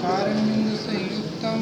कारण्यं संयुक्तं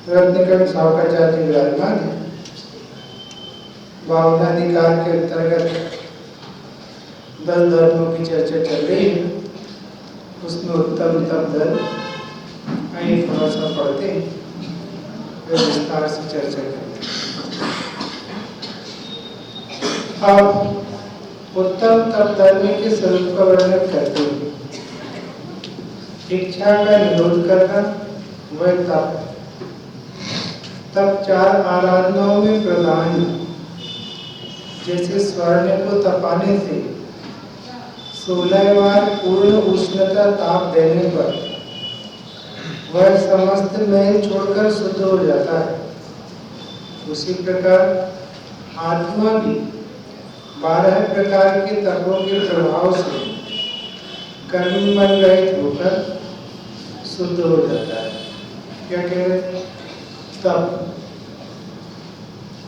रत्नकंठ सावकाचार्य विराजमान है। भावनाधिकार के अंतर्गत 10 धर्मों की चर्चा चल रही है। उसमें उत्तम धर्म आइए थोड़ा सा पढ़ते हैं, फिर विस्तार से चर्चा करते हैं। अब उत्तम धर्म के स्वरूप का वर्णन करते हैं। इच्छा का निरोध करना वह तब 4 आराधनाओं में प्रधान, जैसे स्वर्ण को तपाने से 16 बार पूर्ण उष्णता ताप देने पर वह समस्त मैल छोड़कर शुद्ध हो जाता है, उसी प्रकार आत्मा भी 12 प्रकार के तपों के प्रभाव से कर्मबल रहित होकर शुद्ध हो जाता है। क्या कह रहे हैं? तप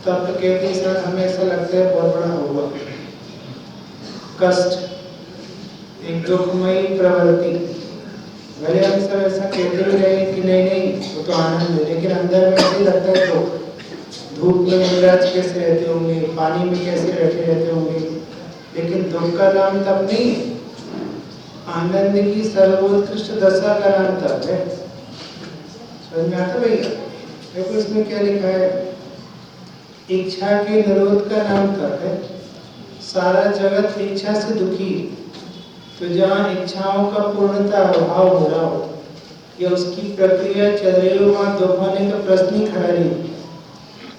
कहते सर हमें ऐसा लगता है बहुत बड़ा होगा, कष्ट, एक दुखमयी प्रवृत्ति। भले हम सब ऐसा कहते भी रहे कि नहीं वो तो आनंद है, लेकिन अंदर में ऐसे लगता है दुख। धूप में महाराज कैसे रहते होंगे, पानी में कैसे रहते होंगे, लेकिन दुख का नाम तप नहीं, आनंद की सर्वोत्कृष्ट दशा का नाम तप है। समझ में आता भैया? देखो इसमें क्या लिखा है, इच्छा के निरोध का नाम तप है। सारा जगत इच्छा से दुखी, तो जहाँ इच्छाओं का पूर्णता अभाव हो रहा हो या उसकी प्रक्रिया चल रही हो, वहाँ दुख होने का प्रश्न ही खड़ा नहीं।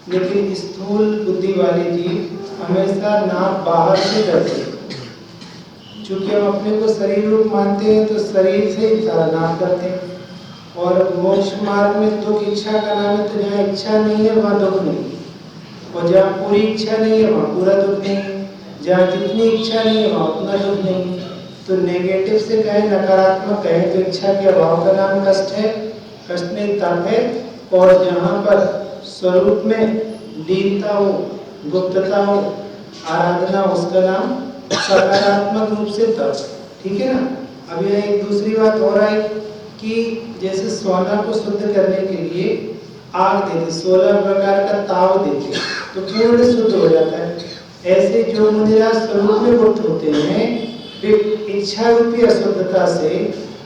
लेकिन स्थूल बुद्धि वाले जीव हमेशा नाम बाहर से करते हैं। चूंकि हम अपने को शरीर रूप मानते हैं तो शरीर से नाम करते हैं, और मोक्ष मार्ग में दुख इच्छा का नाम है। तो जहाँ इच्छा नहीं है वहाँ दुख नहीं, और जहाँ पूरी इच्छा नहीं है वहाँ पूरा दुख नहीं, जहाँ जितनी इच्छा नहीं है वहाँ उतना दुख नहीं। तो नेगेटिव से कहें, नकारात्मक कहें, तो इच्छा के अभाव का नाम कष्ट है, कष्ट नहीं तप है। और जहाँ पर स्वरूप में लीनता हो, गुप्तता हो, आराधना, उसका नाम सकारात्मक रूप से तप। ठीक है ना? अब यह एक दूसरी बात हो रहा है कि जैसे सोना को शुद्ध करने के लिए आग देते, 16 प्रकार का ताव देते, तो पूर्ण शुद्ध हो जाता है। ऐसे जो मुनिराज स्वरूप में मुक्त होते हैं, वे इच्छा रूपी अशुद्धता से,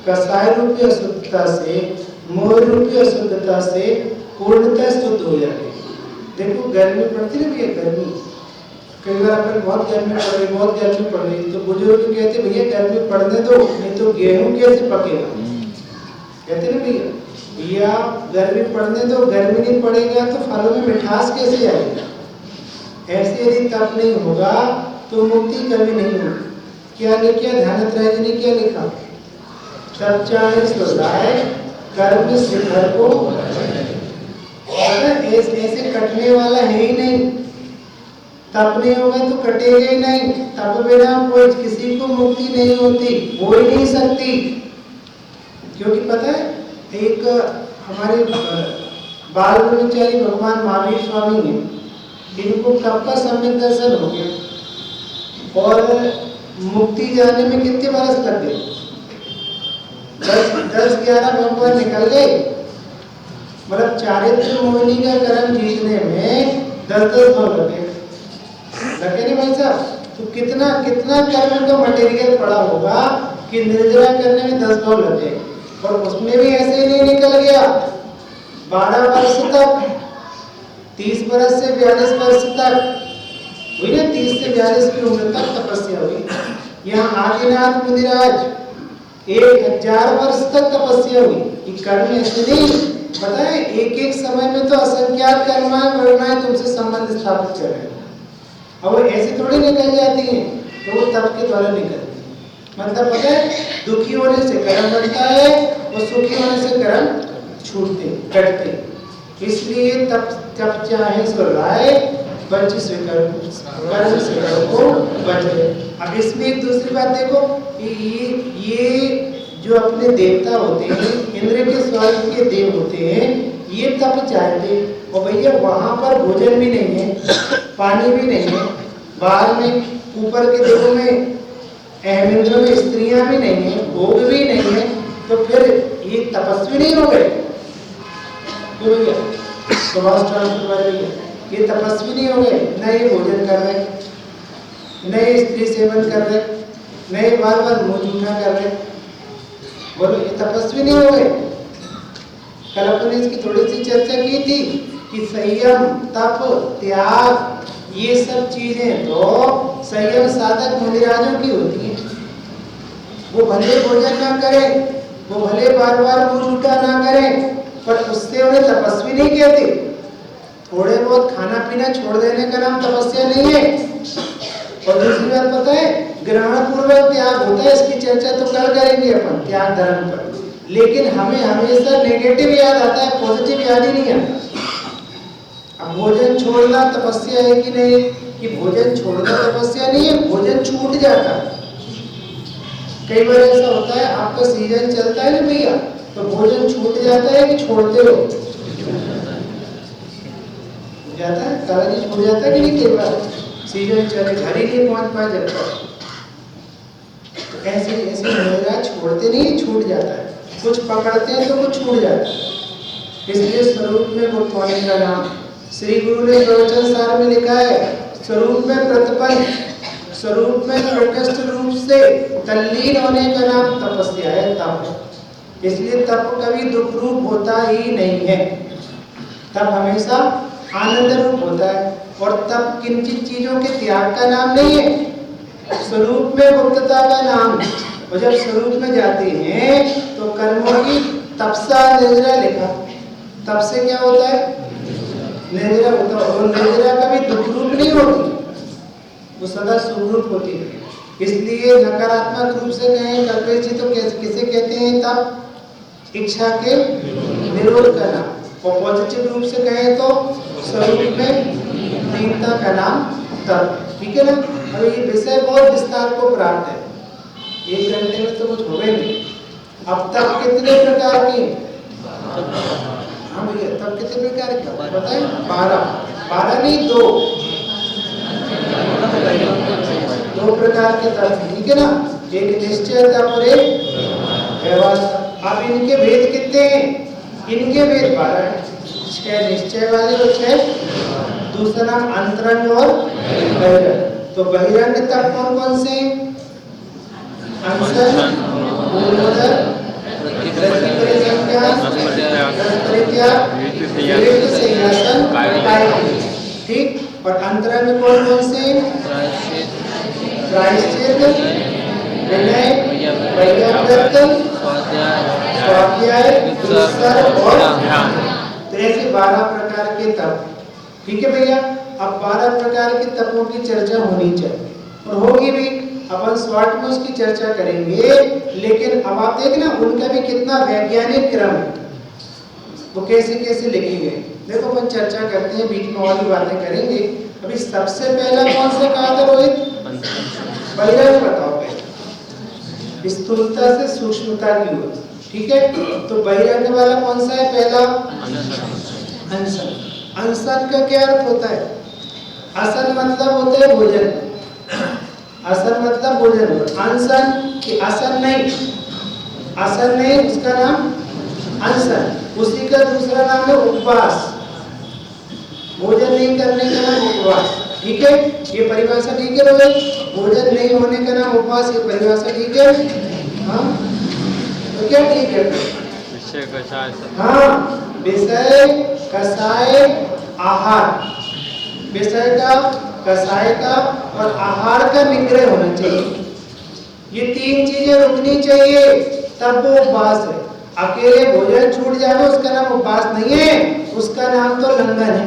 कसाय रूपी अशुद्धता से, मोह रूपी अशुद्धता से पूर्णतः शुद्ध हो जाते हैं। देखो गर्मी पड़ती ना भैया, गर्मी कई बार अपन बहुत गर्मी पड़ रही, तो बुजुर्ग कहते भैया गर्मी पड़ने दो, नहीं तो गेहूं कैसे पकेगा। कहते ना भैया गर्मी पड़ने दो, गर्मी नहीं पड़ेगा तो फलों में मिठास कैसे आएगी। ऐसे यदि तप नहीं होगा तो मुक्ति कभी नहीं होगी। क्या लिखा ध्यानत्रय जी ने, क्या लिखा? तप चाहे सुधाए कर्म शिखर को, ऐसे कटने वाला है ही नहीं। तप नहीं होगा तो कटेगा ही नहीं। तप बिना कोई किसी को मुक्ति नहीं होती, हो ही नहीं सकती। क्योंकि पता है, एक हमारे बाल ब्रह्मचारी भगवान महावीर स्वामी ने, इनको कब का सम्यक दर्शन हो गया और मुक्ति जाने में कितने बरस लग गए? 10-11 भगवान निकल गए। मतलब चारित्र मोहिनी का कर्म जीतने में 10-10 भाव लगे नहीं भाई साहब? तो कितना कितना कर्म का मटेरियल पड़ा होगा कि निर्जरा करने में 10 भाव लगे, और उसमें भी ऐसे ही नहीं निकल गया। 12 वर्ष तक, 30 वर्ष से 42 वर्ष तक हुई ना, 30 से 42 की उम्र तक तपस्या हुई। यहाँ आदिनाथ मुनिराज 1000 वर्ष तक तपस्या हुई। ये कर्म ऐसे नहीं, पता है एक एक समय में तो असंख्यात कर्माएं वर्णाएं तुमसे संबंध स्थापित कर रहे हैं, और वो ऐसे थोड़ी निकल जाती हैं, तो वो तप के द्वारा निकलती है। मतलब पता है, दुखी होने से कर्म बनता है और सुखी होने से कर्म छूटते कटते। इसलिए तप चाहे सो राय बच स्वीकार कर्म से को बचे। अब इसमें एक दूसरी बात देखो, ये जो अपने देवता होते हैं, इंद्र के स्वर्ग के देव होते हैं, ये तप चाहते, और भैया वहां पर भोजन भी नहीं है, पानी भी नहीं है, बाहर में ऊपर के देवों में अहमिंद्र में स्त्रियां भी नहीं है, भोग भी नहीं है, तो फिर ये तपस्वी नहीं हो गए क्यों भैया? सुभाष चंद्र भैया ये तपस्वी नहीं हो गए? न ये भोजन कर रहे, न ये स्त्री सेवन कर रहे, न ये बार बार मुंह जूठा कर रहे, बोलो ये तपस्वी नहीं हो गए? कल अपन इसकी थोड़ी सी चर्चा की थी कि संयम, तप, त्याग ये सब चीजें तो संयम साधक मुनिराजों की होती हैं। वो भले भोजन ना करें, वो भले बार बार मुंह जूठा ना करें, पर उससे उन्हें तपस्वी नहीं कहते। थोड़े बहुत खाना पीना छोड़ देने का नाम तपस्या नहीं है। और दूसरी बात पता है, ग्रहण पूर्वक त्याग होता है, इसकी चर्चा तो कल करेंगे अपन त्याग धर्म पर, लेकिन हमें हमेशा नेगेटिव याद आता है, पॉजिटिव याद ही नहीं आता। अब भोजन छोड़ना तपस्या है कि नहीं? कि भोजन छोड़ना तपस्या नहीं है, भोजन छूट जाता है। कई बार ऐसा होता है, आपका सीजन चलता है ना भैया, तो भोजन छूट जाता है कि छोड़ते हो? जाता है, काला जी छूट जाता है कि नहीं? कई बार सीजन चले, घर ही नहीं पहुंच पाए जब तक, तो ऐसे ऐसे मेरा छोड़ते नहीं, छूट जाता है। कुछ पकड़ते हैं तो कुछ छूट जाता है। इसलिए स्वरूप में गुरुत्वानी का नाम श्री गुरु ने प्रवचन सार में लिखा है, स्वरूप में प्रतिपन्न, स्वरूप में प्रकृष्ट रूप से तल्लीन होने का नाम तपस्या है, तप। इसलिए तप कभी दुख रूप होता ही नहीं है, तप हमेशा आनंद रूप होता है। और तप किंचित चीजों के त्याग का नाम नहीं है, स्वरूप में मुक्तता का नाम। और जब स्वरूप में जाते हैं तो कर्मों की तपसा निर्जरा लिखा, तप से क्या होता है? निर्जरा होता है। और निर्जरा कभी दुख रूप नहीं होती, वो सदा सुख रूप होती है। इसलिए नकारात्मक रूप से कहें कल्पेश जी तो किसे कहते हैं? तप इच्छा के निरोध का नाम। और पॉजिटिव रूप से कहें तो स्वरूप में दीनता का नाम तप। ठीक है ना? अब ये विषय बहुत विस्तार को प्राप्त है, 1 घंटे में तो कुछ होगा नहीं। अब तप कितने प्रकार के? हाँ भैया, तप कितने प्रकार के पता है? 12 नहीं, 2 प्रकार के तप, ठीक है ना? एक निश्चय तप और एक व्यवहार तप। अब इनके भेद कितने हैं? इनके भेद 12 है, 6 निश्चय वाले और 6 दूसरा नाम अंतरंग और बहिरंग। तो बहिरंग तप कौन कौन से? अंसर, मूलोदर, ठीक। और अंतरंग कौन कौन से? प्रायश्चित, विनय, वैयाम, स्वाध्याय, और तो ऐसे 12 प्रकार के तप। ठीक है भैया? अब 12 प्रकार के तपों की चर्चा होनी चाहिए और होगी भी। अपन शॉर्ट में उसकी चर्चा करेंगे, लेकिन अब आप देखना उनका भी कितना वैज्ञानिक क्रम है, वो कैसे कैसे लिखे गए। देखो अपन चर्चा करते हैं, बीच में और भी बातें करेंगे। अभी सबसे पहला कौन सा कहा था रोहित? बहिरंग बताओ पहले, स्थूलता से सूक्ष्मता की ओर। ठीक है? तो बहिरंग वाला कौन सा है? पहला अनशन। अनशन का क्या अर्थ होता है? असन मतलब होता है भोजन, असन मतलब भोजन। अनशन कि असन नहीं, असन नहीं, उसका नाम अनशन। उसी का दूसरा नाम है उपवास। भोजन नहीं करने का नाम उपवास। ठीक है, ये परिभाषा ठीक है रोहित? भोजन नहीं होने का नाम उपवास, ये परिभाषा ठीक है? हाँ, तो क्या ठीक है? विषय कषाय। हाँ, विषय कषाय आहार, विषय का, कषाय का और आहार का निग्रह होना चाहिए। ये तीन चीजें रुकनी चाहिए, तब वो उपवास है। अकेले भोजन छूट जाए उसका नाम उपवास नहीं है, उसका नाम तो लंघन है।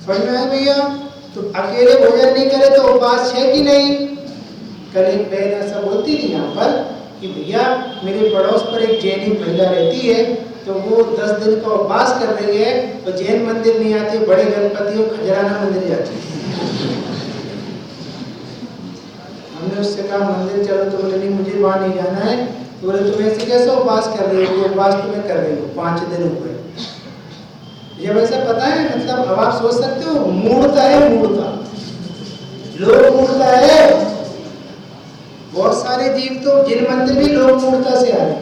समझ में आया भैया? तो अकेले भोजन नहीं करे तो उपवास है कि नहीं? कल एक बहन ऐसा बोलती थी यहाँ पर कि भैया मेरे पड़ोस पर एक जैनी महिला रहती है, तो वो 10 दिन का उपवास कर रही है, तो जैन मंदिर नहीं आती, बड़े गणपति और खजराना मंदिर जाती है। हमने उससे कहा मंदिर चलो, तो बोले नहीं मुझे वहां नहीं जाना है। तो बोले तुम ऐसे कैसे उपवास कर रही हो? उपवास तो मैं कर रही हूँ, 5 दिन हुए। ये वैसे पता है, मतलब अब आप सोच सकते हो, मूर्ता है, मूर्ता लोग मूर्ता है। बहुत सारे जीव तो जिन मंदिर भी लोग मूर्ता से आ रहे हैं,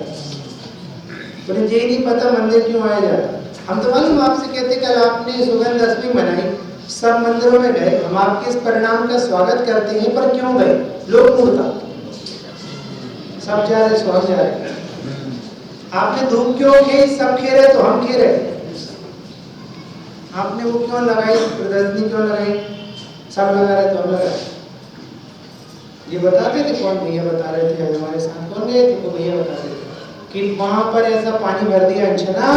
तो ये नहीं पता मंदिर क्यों आया जाता। हम तो मालूम आपसे कहते कल आपने सुगंध दशमी मनाई, सब मंदिरों में गए, हम आपके इस परिणाम का स्वागत करते हैं, पर क्यों गए? लोग मूर्ता, सब जा रहे, स्वागत जा रहे। आपने धूप क्यों खे? सब खे रहे तो हम खे रहे। आपने वो क्यों लगाई, प्रदर्शनी क्यों लगाई? सब लगा रहे तो हम लगा रहे। ये बताते थे, कौन भैया बता रहे थे हमारे साथ, कौन गए थे? तो भैया बता रहे थे कि वहां पर ऐसा पानी भर दिया अंशना,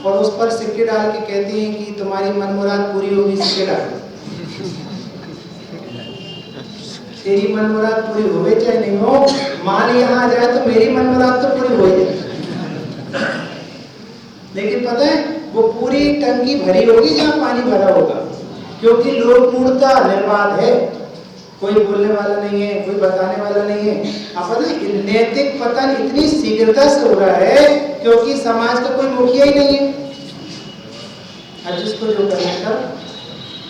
और उस पर सिक्के डाल के कहते हैं कि तुम्हारी मनमुराद पूरी होगी, सिक्के डाल। तेरी मनमुराद पूरी होवे चाहे नहीं हो, माल यहाँ आ जाए तो मेरी मनमुराद तो पूरी हो जाए। लेकिन पता है वो पूरी टंकी भरी होगी जहाँ पानी भरा होगा, क्योंकि लोग मूर्ता निर्वाद है, कोई बोलने वाला नहीं है, कोई बताने वाला नहीं है। अब पता है नैतिक पतन इतनी शीघ्रता से हो रहा है क्योंकि समाज का कोई मुखिया ही नहीं है। अब जिसको जो करना कर,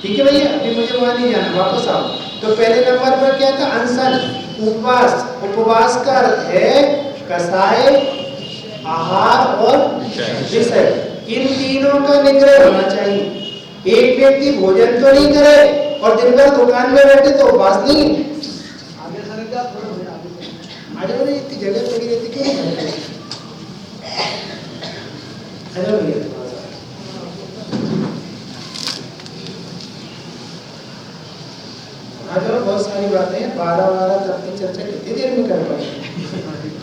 ठीक है भैया, अभी मुझे वहां नहीं जाना, वापस आओ। तो पहले नंबर पर क्या था? अनशन, उपवास। उपवास का अर्थ है कषाय, आहार और विषय, इन तीनों का निग्रह होना चाहिए। एक व्यक्ति भोजन तो नहीं करे और दिन भर दुकान में बैठे तो उपवास नहीं। आगे सर आगे इतनी जगह पड़ी रहती क्यों? हेलो भैया, आज बहुत सारी बातें हैं, 12 तक की चर्चा कितनी देर में कर पाएंगे,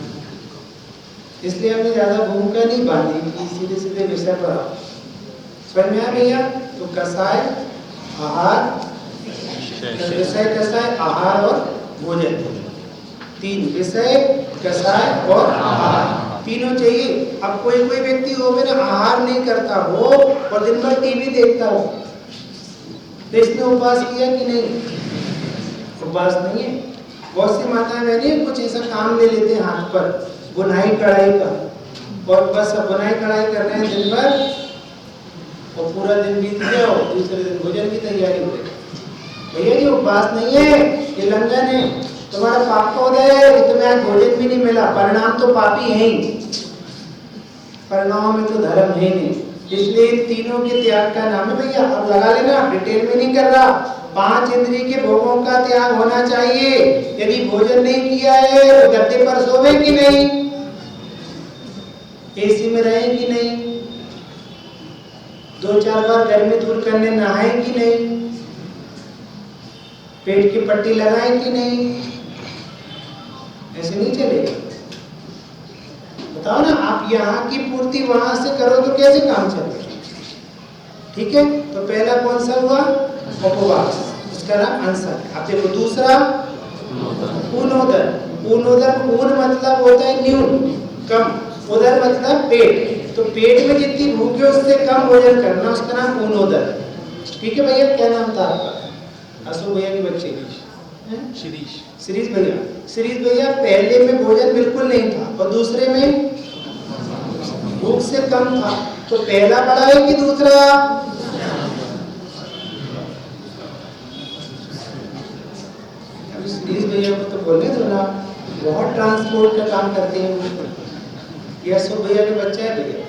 इसलिए हमने ज्यादा भूमिका नहीं बांधी कि सीधे सीधे विषय पर आओ। समझ में आया भैया? तो कषाय, आहार, विषय कषाय, आहार और भोजन, तीन विषय, कषाय और आहार, तीनों चाहिए। अब कोई कोई व्यक्ति हो ना आहार नहीं करता हो और दिन भर टीवी देखता हो, तो इसने उपवास किया कि नहीं? उपवास नहीं है। बहुत सी माताएं बहनें कुछ ऐसा काम ले लेते हैं हाथ पर, बुनाई कढ़ाई का, और बस बुनाई कढ़ाई कर रहे हैं दिन भर, और पूरा दिन बीत गया और दूसरे दिन भोजन की तैयारी हो गई। भैया ये उपवास नहीं है, ये लंघन है। तुम्हारा पाप तो हो गया, तुम्हें आज भोजन भी नहीं मिला, परिणाम तो पापी है ही, परिणाम में तो धर्म है नहीं। इसलिए तीनों के त्याग का नाम है भैया। अब लगा लेना, डिटेल में नहीं कर रहा, 5 इंद्रिय के भोगों का त्याग होना चाहिए। यदि भोजन नहीं किया है तो गद्दे पर सोवे कि नहीं, एसी में रहे कि नहीं, 2-4 बार गर्मी दूर करने नहाए कि नहीं, पेट की पट्टी लगाए कि नहीं, ऐसे नहीं चलेगा। बताओ ना, आप यहाँ की पूर्ति वहां से करो तो कैसे काम चलेगा? ठीक है, तो पहला कौन सा हुआ? उपवास, उसका नाम अनशन। अब देखो दूसरा ऊनोदर। ऊनोदर, ऊन मतलब होता है न्यून, कम, उदर मतलब पेट, तो पेट में जितनी भूख है उससे कम भोजन करना, उसका नाम ऊनोदर। ठीक है भैया, क्या नाम था आपका? अशोक भैया के बच्चे शिरीष भैया। शिरीष भैया पहले में भोजन बिल्कुल नहीं था और दूसरे में भूख से कम था, तो पहला बड़ा है कि दूसरा? श्रीज भैया को तो बोलने दो ना, बहुत ट्रांसपोर्ट का काम करते हैं वो। ये अशोक भैया के बच्चा है भैया,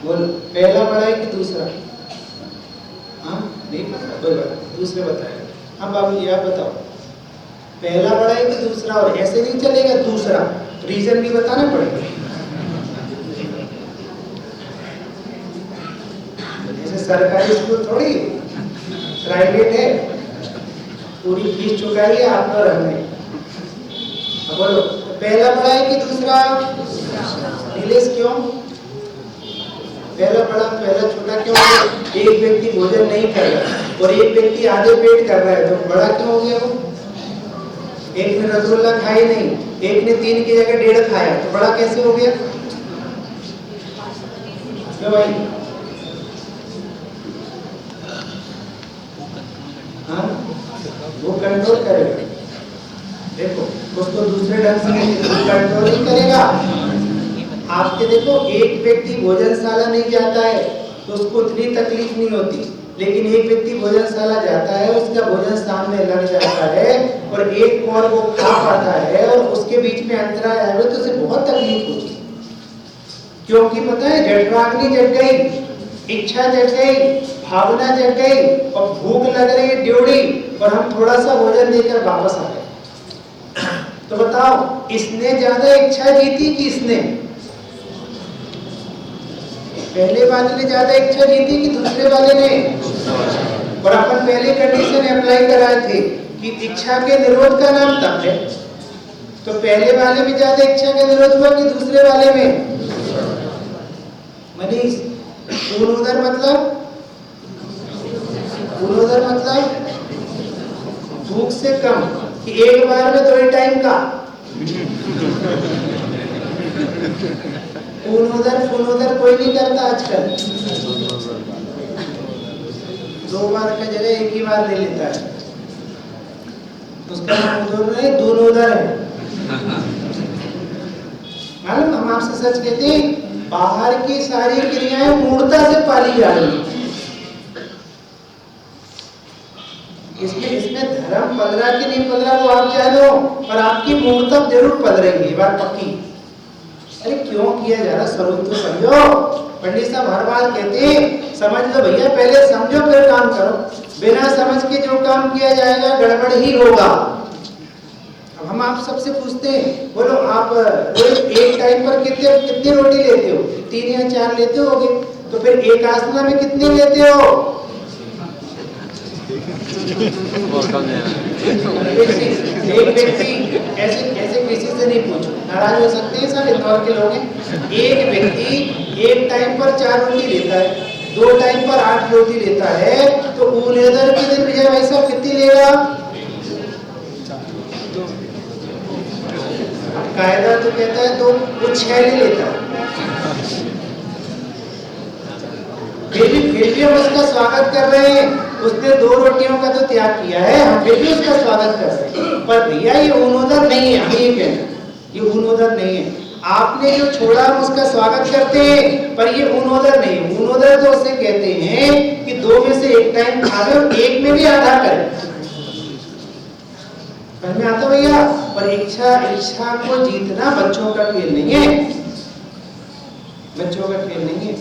बोलो पहला बड़ा है कि दूसरा? हाँ नहीं पता, कोई बात, दूसरे बताएगा। हाँ बाबू जी आप बताओ, पहला बड़ा है कि दूसरा? और ऐसे नहीं चलेगा, दूसरा रीजन भी बताना पड़ेगा। जैसे सरकारी स्कूल थोड़ी प्राइवेट है, पूरी फीस चुकाई है आपको और हमने। अब बोलो पहला बड़ा है कि दूसरा? नीलेश क्यों पहला बड़ा पहला छोटा क्यों? एक व्यक्ति भोजन नहीं कर रहा और एक व्यक्ति आधे पेट कर रहा है, तो बड़ा क्यों हो गया वो? एक ने रसगुल्ला खाई नहीं, एक ने 3 की जगह 1.5 खाया, तो बड़ा कैसे हो गया? क्यों भाई? हाँ वो कंट्रोल करेगा। देखो उसको दूसरे ढंग से कंट्रोल नहीं करेगा। आपके देखो एक व्यक्ति भोजनशाला नहीं जाता है तो उसको उतनी तकलीफ नहीं होती, लेकिन एक व्यक्ति भोजनशाला जाता है, उसका भोजन सामने लग जाता है और एक और वो खा पाता है और उसके बीच में अंतराय आए तो उसे बहुत तकलीफ होती है। क्योंकि पता है जठराग्नि जग गई, इच्छा जग गई, भावना जग गई और भूख लग रही है ड्योढ़ी, और हम थोड़ा सा भोजन देकर वापस आ गए। तो बताओ इसने ज्यादा इच्छा जीती कि इसने? पहले वाले ने ज्यादा इच्छा जीती कि दूसरे वाले ने? और अपन पहले कंडीशन अप्लाई कराए थे कि इच्छा के निरोध का नाम तप है, तो पहले वाले में ज्यादा इच्छा का निरोध हुआ कि दूसरे वाले में? मनीष पूर्णोदर मतलब? पूर्णोदर मतलब भूख से कम कि एक बार में 2 टाइम का? पूर्णोदर कोई नहीं करता आजकल, 2 बार का जगह 1 ही बार ले लेता है, उसका नाम दूनोदर है। मालूम हम आपसे सच कहते हैं, बाहर की सारी क्रियाएं मूर्ता से पाली जा रही है। इसमें धर्म पल रहा कि नहीं पल रहा वो आप जानो, पर आपकी मूर्ता जरूर पल रही है, बात पक्की। अरे क्यों किया जा रहा, स्वरूप तो समझो। पंडित साहब हर बार कहते हैं समझ लो भैया, पहले समझो फिर काम करो। बिना समझ के जो काम किया जाएगा गड़बड़ ही होगा। अब हम आप सबसे पूछते हैं, बोलो आप एक टाइम पर कितनी रोटी लेते हो? 3 या 4 लेते होगे, तो फिर एक आसना में कितनी लेते हो? एक व्यक्ति ऐसे किसी से नहीं पूछो, नाराज हो सकते हैं, सब इंदौर के लोग हैं। एक व्यक्ति एक टाइम पर 4 रोटी लेता है, 2 टाइम पर 8 रोटी लेता है, तो ऊनेदर के दिन विजय भाई साहब कितनी लेगा? कायदा तो कहता है तो वो 6 ले लेता है। फिर भी हम उसका स्वागत कर रहे हैं, उसने 2 रोटियों का तो त्याग किया है, हम फिर भी उसका स्वागत कर रहे हैं। पर भैया ये ऊनोदर नहीं है, हम ये कहना, ये ऊनोदर नहीं है। आपने जो छोड़ा हम उसका स्वागत करते हैं, पर ये ऊनोदर नहीं है। ऊनोदर तो उसे कहते हैं कि 2 में से 1 टाइम खा ले और 1 में भी आधा करें। समझ में आता भैया? पर इच्छा को जीतना बच्चों का खेल नहीं है, बच्चों का खेल नहीं है।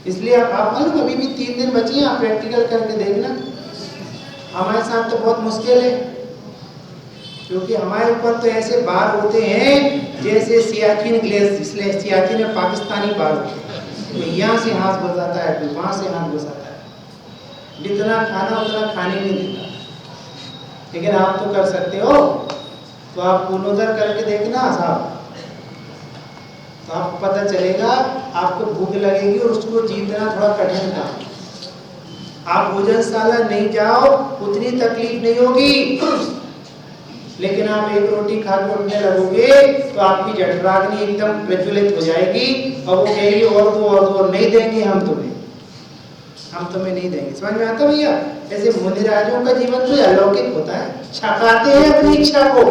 इसलिए आप मालूम अभी भी 3 दिन बचे हैं, आप प्रैक्टिकल करके देखना। हमारे साथ तो बहुत मुश्किल है, क्योंकि हमारे ऊपर तो ऐसे बार होते हैं जैसे सियाचिन ग्लेशियर, इसलिए सियाचिन में पाकिस्तानी बार होते हैं। तो यहाँ से हाथ घुसाता है, फिर वहाँ से हाथ घुसाता है, जितना खाना उतना खाने नहीं देता। लेकिन आप तो कर सकते हो, तो आप पूर्णोदर करके देखना साहब, तो आपको पता चलेगा, आपको भूख लगेगी और उसको जीतना थोड़ा कठिन था। आप भोजनशाला नहीं जाओ उतनी तकलीफ नहीं होगी, लेकिन आप 1 रोटी खा के उठने लगोगे तो आपकी जठराग्नि एकदम प्रज्वलित हो जाएगी और वो कहेगी और दो, नहीं देंगे हम तुम्हें नहीं देंगे। समझ में आता भैया? ऐसे मुनिराजों का जीवन तो अलौकिक होता है, छकाते हैं अपनी इच्छा को,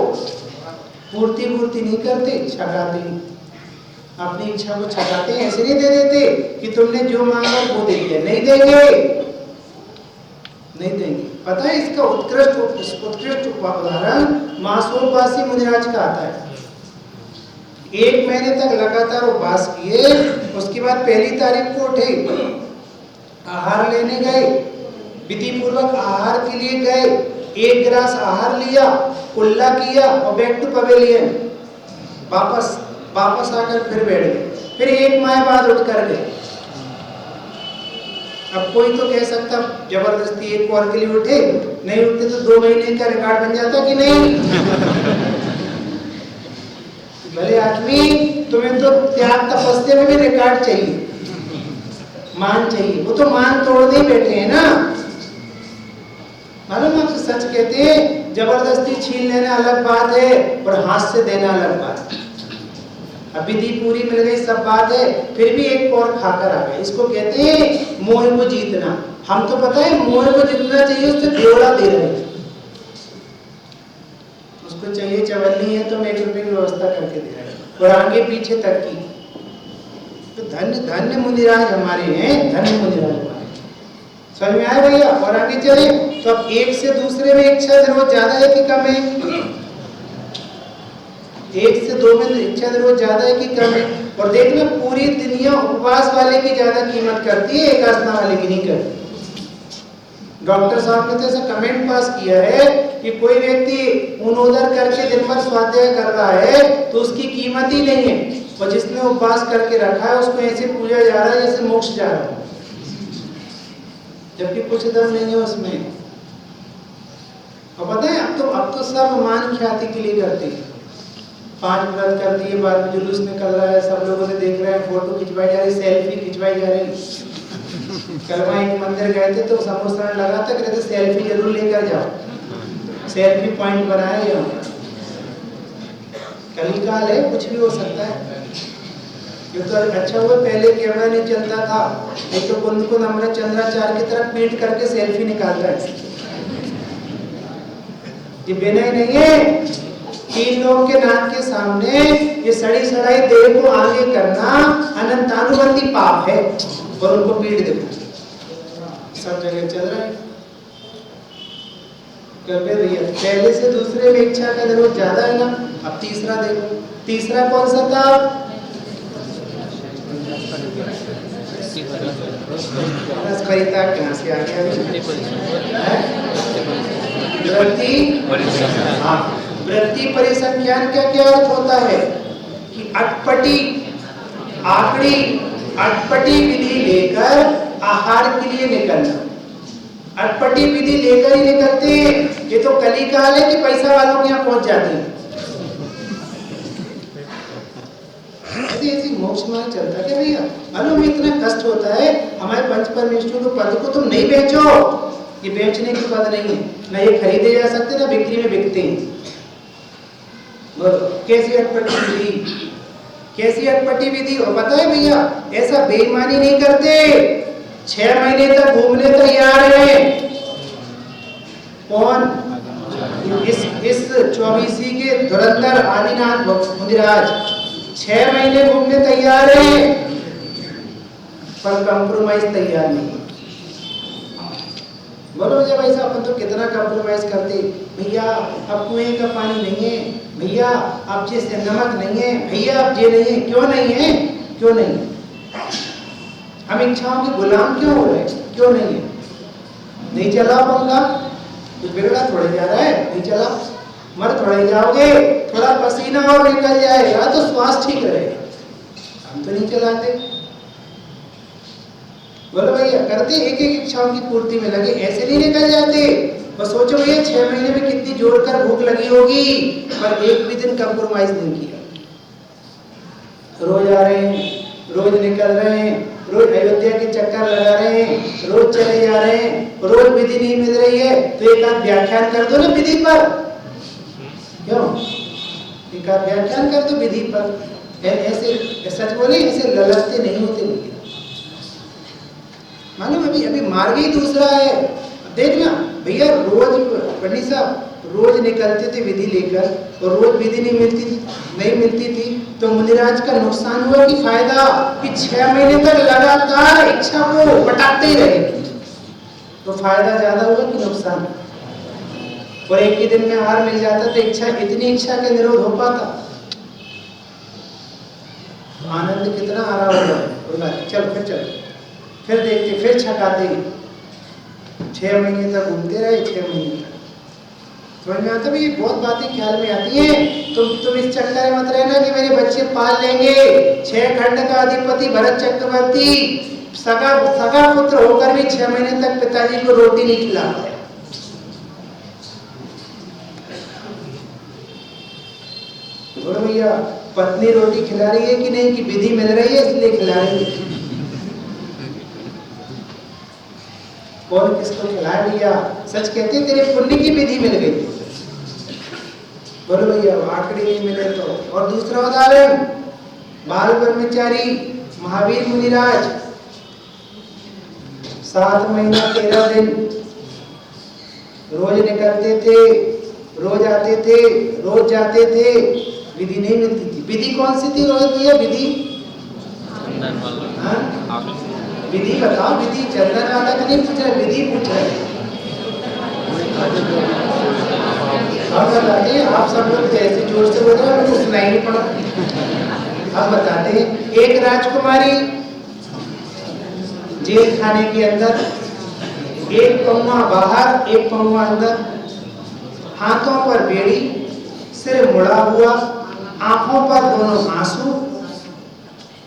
पूर्ति नहीं करते, छकाते हैं। अपनी इच्छा को छकाते हैं, ऐसे नहीं दे देते कि तुमने जो मांगा वो दे दिया, नहीं देंगे, नहीं देंगे। पता है इसका उत्कृष्ट उदाहरण मासोपासी मुनिराज का आता है। 1 महीने तक लगातार उपवास किए, उसके बाद पहली तारीख को उठे, आहार लेने गए, विधि पूर्वक आहार के लिए गए, 1 गिलास आहार लिया, कुल्ला किया और बैक टू पवेलियन, वापस आकर फिर बैठ गए, फिर 1 माह बाद उठ कर गए। अब कोई तो कह सकता जबरदस्ती 1 और के लिए उठे, नहीं उठते तो 2 महीने का रिकॉर्ड बन जाता कि नहीं? भले आदमी, तुम्हें तो त्याग तपस्या में भी रिकॉर्ड चाहिए, मान चाहिए, वो तो मान तोड़ने ही बैठे हैं ना। मालूम आपसे सच कहते हैं, जबरदस्ती छीन लेना अलग बात है और हाथ से देना अलग बात है। अभी विधि पूरी मिल गई सब बात है, फिर भी 1 और खाकर आ गए, इसको कहते हैं मोह को जीतना। हम तो पता है मोह को जीतना चाहिए, उससे देवड़ा दे रहे हैं, उसको चाहिए चवन्नी है तो 1 रुपए की व्यवस्था करके दे रहे हैं और आगे पीछे तक की। तो धन्य धन्य मुनिराज हमारे हैं, धन्य मुनिराज हमारे। समझ में आया भैया? और आगे चले तो अब एक से दूसरे में इच्छा जरूर ज्यादा है कि कम है? 1 से 2 में इच्छा जरूर ज्यादा है कि कम है? और देखना पूरी दुनिया उपवास वाले की ज्यादा कीमत करती है, एकादशा वाले की नहीं करती। डॉक्टर साहब ने तो ऐसा कमेंट पास किया है कि कोई व्यक्ति उनोदर करके दिन भर स्वाध्याय कर रहा है तो उसकी कीमत ही नहीं है, और जिसने उपवास करके रखा है उसको ऐसे पूजा जा रहा है जैसे मोक्ष जा रहा है, जबकि कुछ दम नहीं है उसमें। और पता है अब तो सब मान ख्याति के लिए करते हैं। 5 व्रत कर दिए, बाद में जुलूस निकल रहा है, सब लोगों ने देख रहे हैं, फोटो खिंचवाई जा रही, सेल्फी खिंचवाई जा रही। कल वहाँ एक मंदिर गए थे तो समोसा लगा था, कहते सेल्फी जरूर लेकर जाओ, सेल्फी पॉइंट बनाया यहाँ। कलिकाल है, कुछ भी हो सकता है। तो अच्छा हुआ पहले कैमरा नहीं चलता था, नहीं तो कुंद को अमृत चंद्राचार्य की तरफ पीट करके सेल्फी निकालता है। ये विनय नहीं है, 3 लोगों के नाक के सामने ये सड़ी सड़ाई देह को आगे करना अनंतानुबंधी पाप है, और उनको पीट देना सब जगह चल रहा है। कृपया भैया, पहले से दूसरे में इच्छा का जरूर ज्यादा है ना। अब तीसरा देखो, तीसरा कौन सा था? कहाँ से आ गया? वृत्ति परिसंख्यान का क्या अर्थ होता है कि अटपटी विधि लेकर आहार के लिए निकलना। अटपटी विधि लेकर ही निकलते हैं। ये तो कलिकाल है कि पैसा वालों के यहाँ पहुंच जाते हैं। ऐसी मोक्ष मार्ग चलता क्या भैया? मालूम इतना कष्ट होता है, हमारे पंच परमेश्वर के पद को तुम नहीं बेचो, ये बेचने की पद नहीं है, ना ये खरीदे जा सकते ना बिक्री में बिकते हैं। कैसी अटपटी विधि, कैसी अटपटी विधि। और पता है भैया, ऐसा बेईमानी नहीं करते, 6 महीने तक घूमने तैयार है। कौन? इस 24 के धुरंधर आदिनाथ मुनिराज 6 महीने घूमने तैयार है, पर कंप्रोमाइज तैयार नहीं। बोलो जब ऐसा अपन तो कितना कंप्रोमाइज करते। भैया अब कुएं का पानी नहीं है, भैया अब जैसे नमक नहीं है, भैया अब ये नहीं है। क्यों नहीं है? क्यों नहीं? हम इच्छाओं के गुलाम क्यों हो रहे? क्यों नहीं है? नहीं चला पंगा, कुछ बिगड़ा थोड़े जा रहा है, नहीं चला, मर थोड़े जाओगे, थोड़ा पसीना और निकल जाएगा तो स्वास्थ्य ठीक रहेगा। हम तो नहीं चलाते। बोलो भैया, करते एक एक इच्छाओं की पूर्ति में लगे, ऐसे नहीं निकल जाते। बस सोचो भैया 6 महीने में कितनी जोड़कर भूख लगी होगी, पर एक भी दिन कंप्रोमाइज नहीं किया। रोज आ रहे हैं, रोज निकल रहे हैं, रोज अयोध्या के चक्कर लगा रहे हैं, रोज चले जा रहे हैं, रोज विधि नहीं मिल रही है तो एक आध व्याख्यान कर दो ना विधि पर। क्यों? एक आध व्याख्यान कर दो विधि पर। ऐसे सच बोले, ऐसे ललचते नहीं होते। मालूम अभी मार्ग ही दूसरा है। देखना भैया, रोज पंडित साहब रोज निकलते थे विधि लेकर, और रोज विधि नहीं मिलती थी। तो मुनिराज का नुकसान हुआ कि फायदा, कि 6 महीने तक लगातार इच्छा को पटाते ही रहे। तो फायदा ज्यादा हुआ कि नुकसान? और एक ही दिन में हार मिल जाता तो इतनी इच्छा के निरोध हो पाता? आनंद कितना आ रहा होगा। बोला चल फिर देखते, फिर छकाते। 6 महीने तक घूमते रहे, 6 महीने तक। समझ में आता भाई, बहुत बातें ख्याल में आती हैं। तुम इस चक्कर में मत रहना कि मेरे बच्चे पाल लेंगे। 6 खंड का अधिपति भरत चक्रवर्ती सगा पुत्र होकर भी 6 महीने तक पिताजी को रोटी नहीं खिला पाया। बोलो भैया, पत्नी रोटी खिला रही है कि नहीं, कि विधि मिल रही है इसलिए खिला रही है? कौन किसको खिलाए भैया? सच कहते तेरे पुण्य की विधि मिल गई। बोलो भैया, आखिरी नहीं मिले तो। और दूसरा उदाहरण, बाल ब्रह्मचारी महावीर मुनिराज 7 महीना 13 दिन रोज निकलते थे, रोज आते थे, रोज जाते थे, विधि नहीं मिलती थी। विधि कौन सी थी रोहित भैया? विधि बताओ, विधि चंदन वाला का नहीं पूछ रहा, विधि पूछ रहे। हम बताते हैं, आप सब लोग ऐसे जोर से बोल रहे हो, मुझे सुनाई नहीं पड़ा। हम बताते हैं, एक राजकुमारी जेल खाने के अंदर, एक पौवा बाहर, एक पौवा अंदर, हाथों पर बेड़ी, सिर मुड़ा हुआ, आंखों पर दोनों आंसू।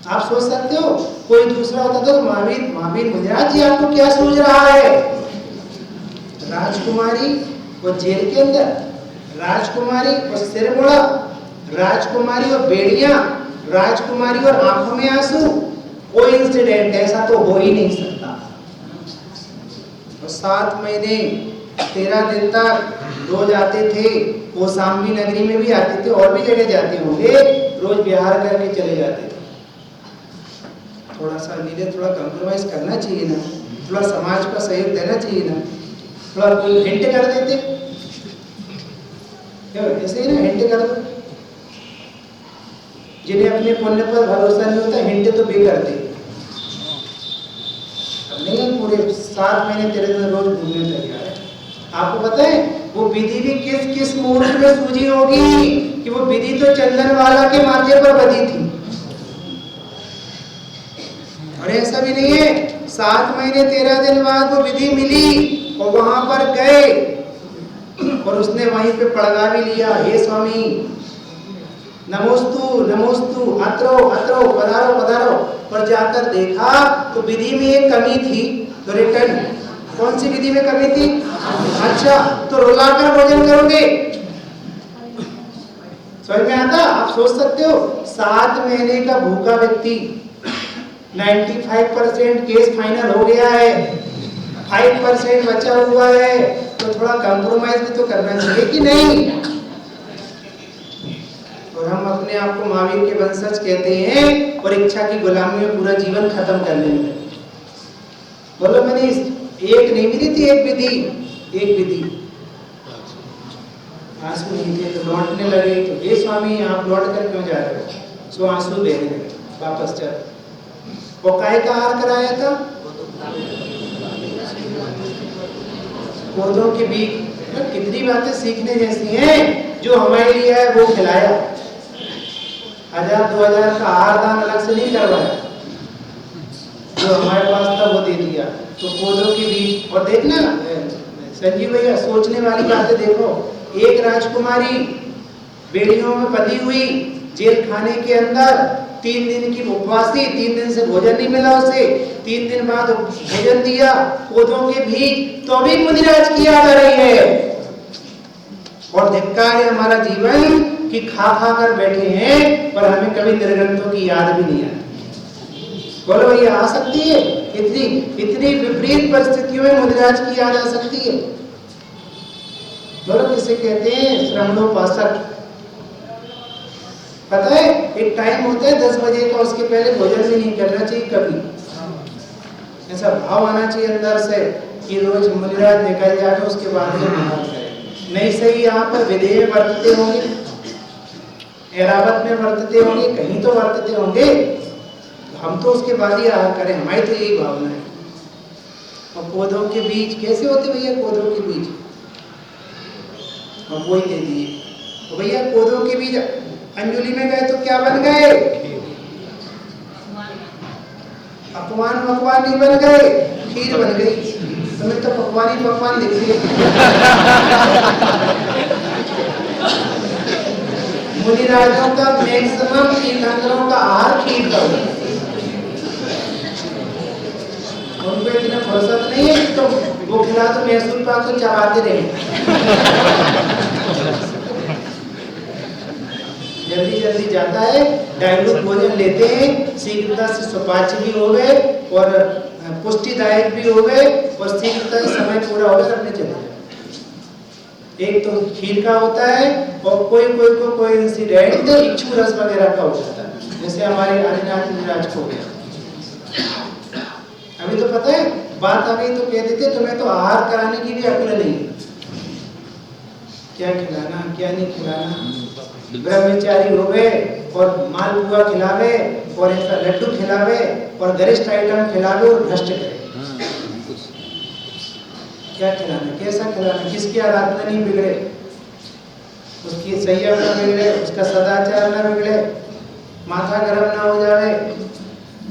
आप सोच सकते हो कोई दूसरा होता तो महावीर मुनिराज जी आपको क्या सूझ रहा है? राजकुमारी वो जेल के अंदर, राजकुमारी और सिर मुड़ा, राजकुमारी और बेड़ियां, राजकुमारी और आंखों में आंसू। कोई इंसिडेंट ऐसा तो हो ही नहीं सकता। और 7 महीने 13 दिन तक रोज आते थे। वो साम्बी नगरी में भी आते थे, और भी जगह जाते होंगे, रोज विहार करके चले जाते थे। थोड़ा सा नीले, थोड़ा कंप्रोमाइज करना चाहिए ना, थोड़ा समाज का सहयोग देना चाहिए ना, थोड़ा कोई हिंट कर देते, ऐसे ही ना, हिंट कर दो। जिन्हें अपने पुण्य पर भरोसा नहीं होता, हिंट तो भी करते नहीं। पूरे 7 महीने 13 दिन रोज घूमने तैयार है। आपको पता है वो विधि भी किस मुहूर्त में सूझी होगी, कि वो विधि तो चंदन वाला के माथे पर बधी थी। और ऐसा भी नहीं है, 7 महीने 13 दिन बाद वो विधि मिली और वहां पर गए और उसने वहीं पे पड़गा भी लिया, हे स्वामी नमोस्तु नमोस्तु, अत्रो अत्रो, पधारो पधारो। पर जाकर देखा तो विधि में एक कमी थी, तो रिटर्न। कौन सी विधि में कमी थी? अच्छा, तो रुलाकर भोजन करोगे? समझ में आता? आप सोच सकते हो 7 महीने का भूखा व्यक्ति, 95% केस फाइनल हो गया है, 5% बचा हुआ है, तो थोड़ा कंप्रोमाइज भी तो करना चाहिए कि नहीं? और हम अपने आप को महावीर के वंशज कहते हैं और इच्छा की गुलामी में पूरा जीवन खत्म करने लगे। बोलो, मैंने एक नहीं मिली थी, एक विधि आंसू नहीं थे तो लौटने लगे, तो हे स्वामी आप लौट कर क्यों जा रहे हो? सो आंसू बहने लगे, वापस चल। वो काय का आहार कराया था? पौधों के बीज। कितनी बातें सीखने जैसी हैं, जो हमारे लिए है वो खिलाया। 1000-2000 का आहार दान अलग से नहीं करवाया, जो हमारे पास था वो दे दिया। तो पौधों के बीज। और देखना संजीव भैया, सोचने वाली बातें देखो। एक राजकुमारी बेड़ियों में बंधी हुई, जेल खाने के अंदर, 3 दिन की उपवासी, 3 दिन से भोजन नहीं मिला उसे, 3 दिन बाद भोजन दिया, पौधों के बीज, तो भी मुनिराज की याद आ रही है। और धिक्कार है हमारा जीवन कि खा कर बैठे हैं, पर हमें कभी निर्गंथों की याद भी नहीं आती। बोलो भैया, आ सकती है? इतनी विपरीत परिस्थितियों में मुनिराज की याद आ सकती है? बोलो, किसे कहते हैं? श्रमणोपासक। पता है एक टाइम होता है 10 बजे का, उसके पहले भोजन भी नहीं करना चाहिए कभी। ऐसा भाव आना चाहिए अंदर से कि रोज मुनिराज निकल जाए उसके बाद में नहीं सही। यहाँ पर विधेय बरतते होंगे, ऐरावत में वर्तते होंगे, कहीं तो वर्तते होंगे, हम तो उसके बाद ही आहार करें, हमारी तो यही भावना है। और पौधों के बीज कैसे होते भैया? पौधों के बीज हम वही दे दिए। तो भैया पौधों के बीज अंजलि में गए तो क्या बन गए? पकवान वकवान नहीं बन गए, खीर बन गई। तुम्हें तो पकवान ही पकवान दिख रही है। मुनिराजों का मैक्सिमम तीर्थंकरों का आहार खीर का होता है। उनको इतना फुर्सत नहीं है कि तो वो खिला तो मैसूर पाक तो चबाते रहे। जल्दी जल्दी जाता है, डायलूट भोजन लेते हैं, शीघ्रता से सुपाच्य भी हो गए और पुष्टिदायक भी हो गए और शीघ्रता से समय पूरा हो गया, अपने चले जाए। एक तो खीर का होता है और कोई कोई को कोई इंसिडेंट इच्छू रस वगैरह का हो जाता है, जैसे हमारे आदिनाथ महाराज को हो गया। अभी तो पता है बात आ गई तो कह देते तुम्हें तो आहार कराने की भी अक्ल नहीं, क्या खिलाना क्या नहीं खिलाना। ब्रह्मचारी हो गए और मालपुआ खिलावे और ऐसा लड्डू खिलावे और गरिष्ठ आइटम खिलावे और भ्रष्ट करे। क्या खिलाना, कैसा खिलाना, किसकी आराधना नहीं बिगड़े, उसकी संयम न बिगड़े, उसका सदाचार न बिगड़े, माथा गर्म ना हो जावे,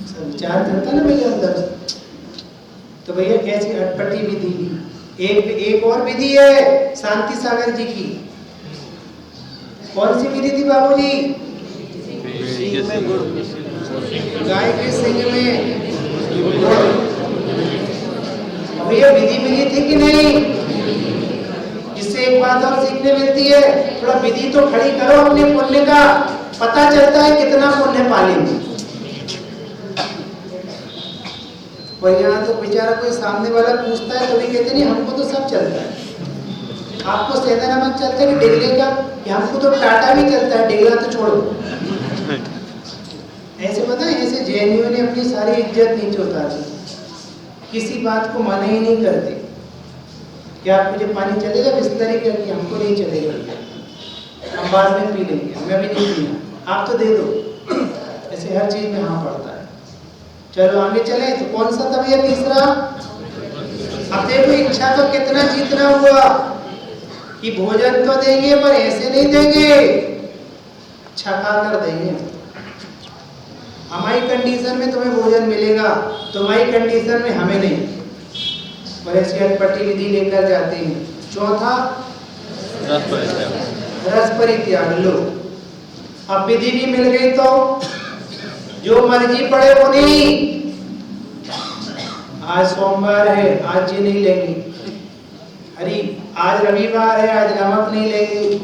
सब विचार करता ना भैया अंदर। तो भैया कैसी अटपटी विधि। एक और विधि है शांति सागर जी की। कौन सी विधि थी बाबूजी? गाय के सिंग में भैया विधि मिली थी कि नहीं? इससे एक बात और सीखने मिलती है, थोड़ा विधि तो खड़ी करो अपने पुण्य का, पता चलता है कितना पुण्य पालेंगे। और यहाँ तो बेचारा कोई सामने वाला पूछता है तो भी कहते नहीं हमको तो सब चलता है, आपको सेंधा नमक चलता है कि डिगले का, कि हमको तो टाटा भी चलता है, डिगला तो छोड़ो। ऐसे पता है, ऐसे जैनियों ने अपनी सारी इज्जत नीचे उतार दी, किसी बात को मना ही नहीं करते। क्या आप मुझे पानी चलेगा बिस्लरी करके? हमको नहीं चलेगा, हम बाद में पी लेंगे, हमें भी नहीं पीना, आप तो दे दो। ऐसे हर चीज में हाँ पड़ता है। चलो आगे चले, तो कौन सा था भैया तीसरा? अब देखो इच्छा तो कितना जीतना हुआ कि भोजन तो देंगे पर ऐसे नहीं देंगे, छका कर देंगे। हमारी कंडीशन में तुम्हें भोजन मिलेगा, तुम्हारी कंडीशन में हमें नहीं, और ऐसी अटपटी विधि लेकर जाते हैं। चौथा रस परित्याग। लो अब विधि भी मिल गई तो जो मर्जी पड़े वो नहीं। आज सोमवार है, आज ये नहीं लेंगे, अरे आज रविवार है, आज नमक नहीं लेंगे,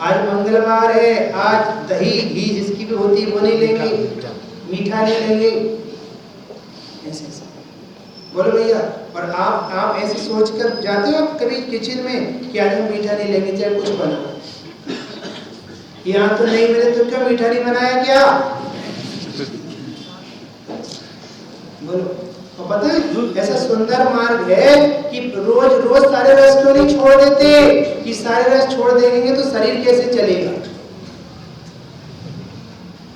आज मंगलवार है, आज दही घी जिसकी भी होती है वो नहीं लेंगे, मीठा नहीं लेंगे, ऐसे ऐसे बोलो भैया। और आप ऐसे सोच कर जाते हो कभी किचन में कि आज हम मीठा नहीं लेंगे चाहे कुछ बनाओ, यहाँ तो नहीं मिले तो क्यों मीठा नहीं बनाया क्या? बोलो। तो पता है ऐसा सुंदर मार्ग है कि रोज रोज सारे रस क्यों नहीं छोड़ देते, कि सारे रस छोड़ देंगे तो शरीर कैसे चलेगा।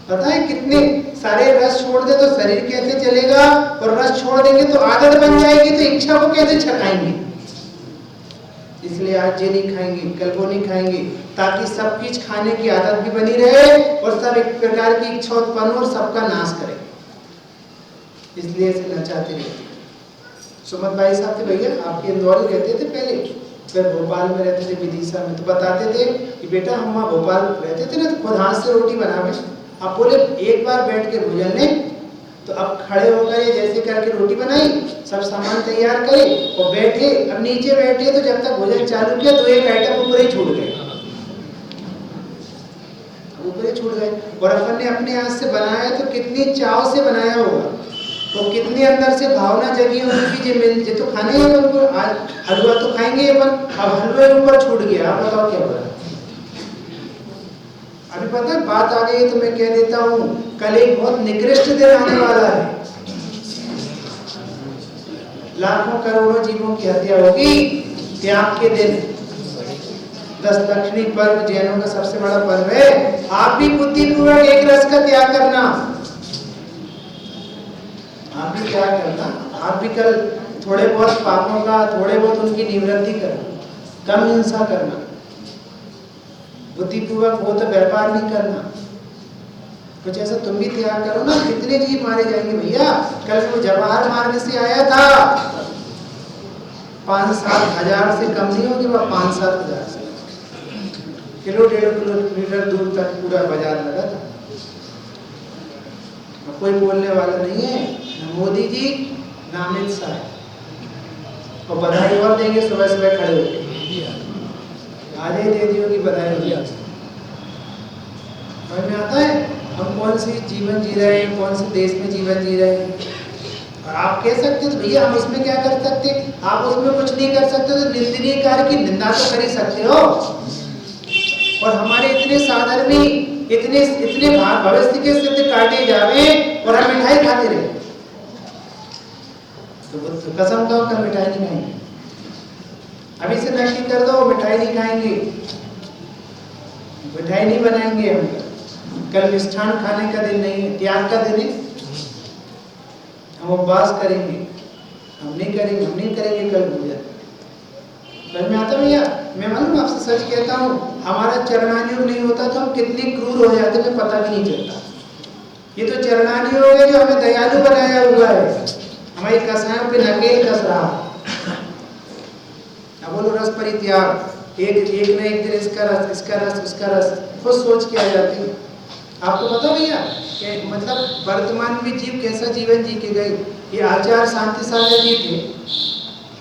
पता है कितने सारे रस छोड़ दे तो शरीर कैसे चलेगा, और रस छोड़ देंगे तो आदत बन जाएगी तो इच्छा को कैसे छकाएंगे। इसलिए आज ये नहीं खाएंगे, कल वो नहीं खाएंगे, ताकि सब चीज खाने की आदत भी बनी रहे और सब एक प्रकार की इच्छा उत्पन्न हो और सबका नाश करे, इसलिए इसे नचाते रहते। सुमत भाई साहब थे भैया, आपके इंदौर ही रहते थे पहले, फिर भोपाल में रहते थे विदिशा में, तो बताते थे कि बेटा हम वहाँ भोपाल रहते थे ना तो खुद हाथ से रोटी बनावे। अब बोले एक बार बैठ के भोजन ले, तो अब खड़े होकर जैसे करके रोटी बनाई, सब सामान तैयार करे और बैठे, अब नीचे बैठे तो जब तक भोजन चालू किया तो एक आइटम ऊपर ही छूट गए, ऊपर ही छूट गए। और अपन ने अपने हाथ से बनाया तो कितनी चाव से बनाया होगा, तो कितने अंदर से भावना जगी होगी कि ये तो खाने ही उनको, आज हलवा तो खाएंगे अपन, अब हलवा ऊपर छूट गया, आप बताओ क्या बोला। अभी पता है बात आ गई तो मैं कह देता हूँ, कल एक बहुत निकृष्ट दिन आने वाला है, लाखों करोड़ों जीवों की हत्या होगी, त्याग के दिन। 10 दक्षिणी पर्व जैनों का सबसे बड़ा पर्व है। आप भी बुद्धिपूर्वक एक रस का त्याग करना। आप भी त्याग करना। आप भी कल थोड़े बहुत पापों का, थोड़े बहुत उनकी निवृत्ति करना, कम हिंसा करना, बुद्धिपूर्वक हो तो व्यापार नहीं करना। कुछ ऐसा तुम भी त्याग करो ना। कितने जीव मारे जाएंगे भैया। कल वो जवाहर मार्ग से आया था, 5-7 हजार से कम नहीं होगी, वह 5-7 हजार से किलो 1.5 किलोमीटर दूर तक पूरा बाजार लगा था। कोई बोलने वाला नहीं है, न मोदी जी न अमित शाह। और बधाई और देंगे सुबह सुबह खड़े होकर, आज ही दे दियो की बधाई होगी। समझ में आता है हम कौन सी जीवन जी रहे हैं, कौन से देश में जीवन जी रहे हैं। और आप कह सकते हो भैया हम उसमें क्या कर सकते, आप उसमें कुछ नहीं कर सकते तो निंदनीय कार्य की निंदा तो कर ही सकते हो। और हमारे इतने साधर्मी, इतने भविष्य के सिद्ध काटे जावे और हम मिठाई खाते रहे, तो कसम खाओ कल मिठाई नहीं खाएंगे। अभी से नक्की कर दो मिठाई नहीं खाएंगे, मिठाई नहीं बनाएंगे हम। कल मिष्ठान खाने का दिन नहीं है, त्याग का दिन है। हम उपवास करेंगे, हम नहीं करेंगे कल पूजा। समझ में आता भैया। मैं मालूम आपसे सच कहता हूँ, हमारा चरणानुयोग नहीं होता तो हम कितने क्रूर हो जाते हमें पता भी नहीं चलता। ये तो चरणानुयोग है जो हमें दयालु बनाया हुआ है, हमारी कसायों पे नकेल कस रहा। अब बोलो रस परित्याग, एक न एक दिन इसका रस उसका रस खुद सोच के आ जाती है। आपको पता भैया कि मतलब वर्तमान में जीव कैसा जीवन जी के गए। ये आचार शांति सागर जी थे,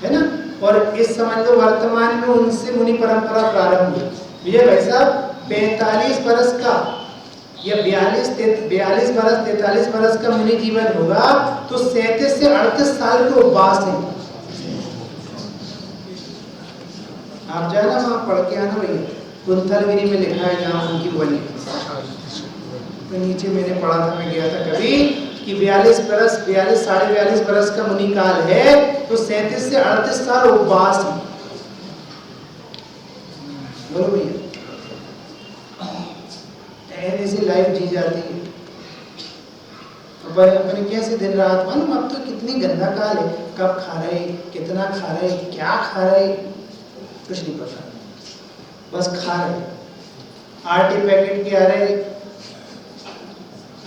है ना। और इस समझ लो वर्तमान में उनसे मुनि परंपरा प्रारंभ हुई। ये भाई साहब 45 वर्ष का या 42 वर्ष 43 वर्ष का मुनि जीवन होगा तो 37 से 38 साल के उपवास है। आप जाना वहां पढ़ के आना भैया, कुंथलगिरी में लिखा है जहाँ उनकी बनी। तो नीचे मैंने पढ़ा था, मैं गया था कभी कि 42 साढ़े 42 वर्ष का मुनि काल है तो 37 से 38 साल उपवास है। बोलो भैया ऐसी लाइफ जी जाती है। अपने कैसे दिन रात मालूम। अब तो कितनी गंदा काल है, कब खा रहे, कितना खा रहे, क्या खा रहे, कुछ नहीं पता, बस खा रहे। आटे पैकेट के आ रहे,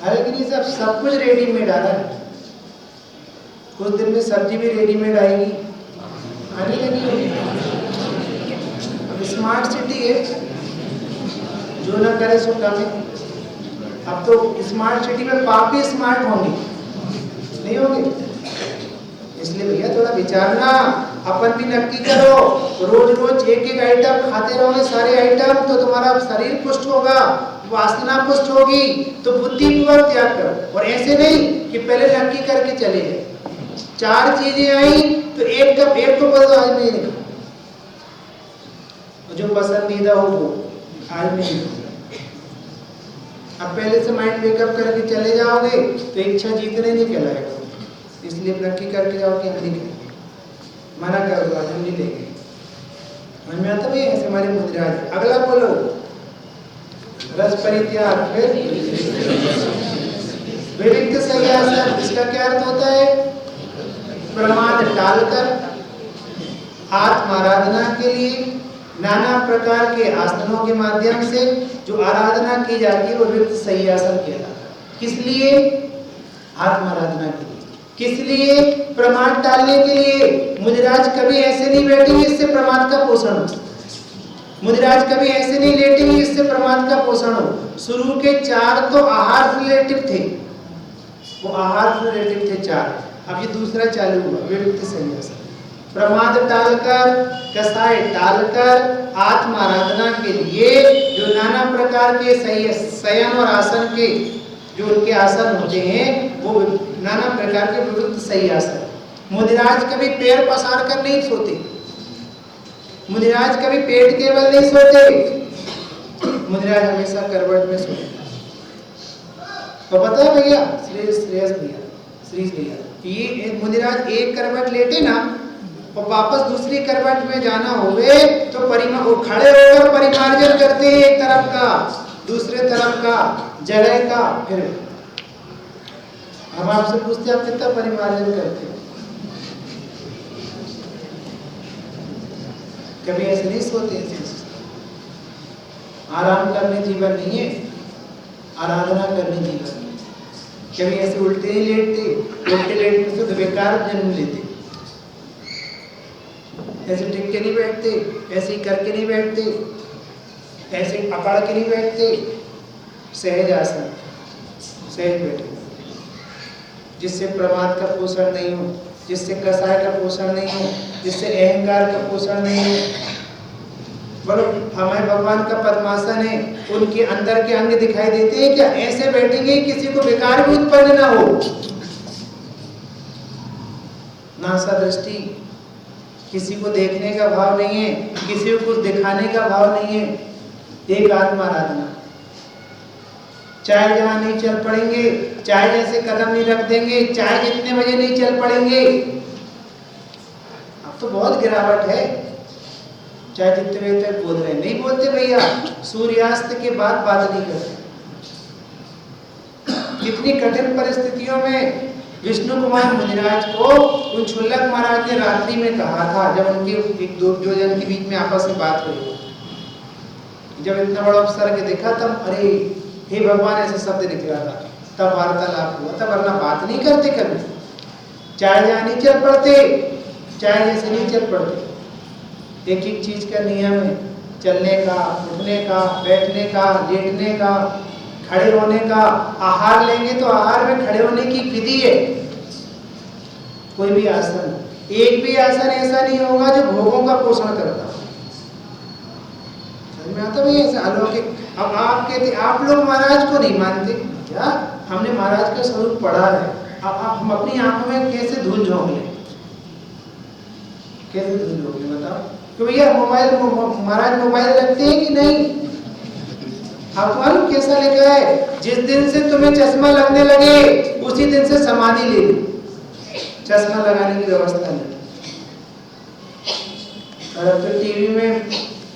अरे कि नहीं सब कुछ रेडीमेड आ रहा है। कुछ दिन में सब्जी भी रेडीमेड आएगी, आने लगी। अब स्मार्ट सिटी है, जो ना करे सो कमे। अब तो स्मार्ट सिटी में पाप भी स्मार्ट होंगे, नहीं होंगे। इसलिए भैया थोड़ा विचारना, अपन भी नक्की करो। रोज एक आइटम खाते रहोगे सारे आइटम तो तुम्हारा शरीर पुष्ट होगा, वासना पुष्ट होगी। तो बुद्धिपूर्वक त्याग करो। और ऐसे नहीं कि पहले नक्की करके चले जाए, 4 चीजें आई तो एक को बोल दो आज नहीं खाऊं, जो पसंदीदा हो वो आज नहीं। अब पहले से माइंड मेकअप करके चले जाओगे तो इच्छा जीतने नहीं कहलाएगा। इसलिए नक्की करके जाओ कि हम नहीं खाएंगे, मना कर दो आज हम नहीं लेंगे। मन में आता भैया ऐसे हमारे मुद्राज। अगला बोलो रस परित्याग, फिर विविक्त संन्यास। इसका क्या अर्थ होता है? प्रमाद टालकर आत्माराधना के लिए नाना प्रकार के आसनों के माध्यम से जो आराधना की जाती है वो विविक्त संन्यासन कहलाता है। किस लिए? आत्माराधना के लिए। किस लिए? प्रमाद टालने के लिए। मुनिराज कभी ऐसे नहीं बैठेंगे इससे प्रमाद का पोषण हो। मुनिराज कभी ऐसे नहीं लेटेंगे इससे प्रमाद का पोषण हो। शुरू के 4 तो आहार रिलेटिव थे, वो आहार रिलेटिव थे 4। अब ये दूसरा चालू हुआ विविक्त संन्यासन। प्रमाद टालकर, कसाय टालकर आत्माराधना के लिए जो नाना प्रकार के शयन और आसन के जो उनके आसन होते हैं वो नाना प्रकार के विविध सही आसन। मुनिराज कभी पैर पसार कर नहीं सोते, मुनिराज कभी पेट केवल नहीं सोते, मुनिराज हमेशा करवट में सोते। तो पता है भैया श्रेयस भैया ये मुनिराज एक करवट लेटे ना और वापस दूसरी करवट में जाना होवे तो वो खड़े होकर परिमार्जन करते हैं, एक तरफ का दूसरे तरफ का जगह का। फिर हम आपसे पूछते हैं आप कितना परिमार्जन करते हो? कभी ऐसे नहीं सोते हैं? आराम करने जीवन नहीं है, आराधना करने जीवन है। कभी ऐसे उल्टे नहीं लेटते, उल्टे लेटने से तो बेकार जन्म लेते। ऐसे टिक के नहीं बैठते, ऐसे ही करके नहीं बैठते, ऐसे अकड़ के नहीं बैठते। सहज आसन, सहज बैठे, जिससे प्रमाद का पोषण नहीं हो, जिससे कसाय का पोषण नहीं हो, जिससे अहंकार का पोषण नहीं हो। बोलो, हमें भगवान का पद्मासन है, उनके अंदर के अंग दिखाई देते हैं क्या? ऐसे बैठेंगे किसी को विकार भी उत्पन्न ना हो। नासा दृष्टि, किसी को देखने का भाव नहीं है, किसी को कुछ दिखाने का भाव नहीं है। एक आत्मा आराधना, चाहे जहां नहीं चल पड़ेंगे, चाहे जैसे कदम नहीं रख देंगे, चाहे जितने बजे नहीं चल पड़ेंगे। अब तो बहुत गिरावट है, चाहे जितने बजे तक बोल रहे नहीं बोलते भैया, सूर्यास्त के बाद बात नहीं करते। कितनी कठिन परिस्थितियों में विष्णु कुमार मुनिराज को उन क्षुल्लक महाराज ने रात्रि में कहा था, जब उनके एक दो जन के बीच में आपस में बात हुई। जब इतना बड़ा उपसर्ग देखा तब अरे हे भगवान ऐसे शब्द निकला था, तब वार्तालाप हुआ था, वरना बात नहीं करते कभी। चाहे जहाँ नहीं चल पड़ते, चाहे जैसे नहीं चल पड़ते। एक एक चीज का नियम है, चलने का, उठने का, बैठने का, लेटने का, खड़े होने का। आहार लेंगे तो आहार में खड़े होने की विधि है। कोई भी आसन, एक भी आसन ऐसा नहीं होगा जो भोगों का पोषण करता हो। समझ में आता भाई? ऐसा अलौकिक। अब आप कहते आप लोग महाराज को नहीं मानते क्या? हमने महाराज का स्वरूप पढ़ा है। अब हम अपनी आंखों में कैसे धूल झोंक लें? कैसे धूल झोंक लें बताओ? कि भैया मोबाइल, महाराज मोबाइल रखते हैं कि नहीं? आपको मालूम कैसा लिखा है? जिस दिन से तुम्हें चश्मा लगने लगे उसी दिन से समाधि ले ली। चश्मा लगाने की व्यवस्था नहीं। और अब तो टीवी में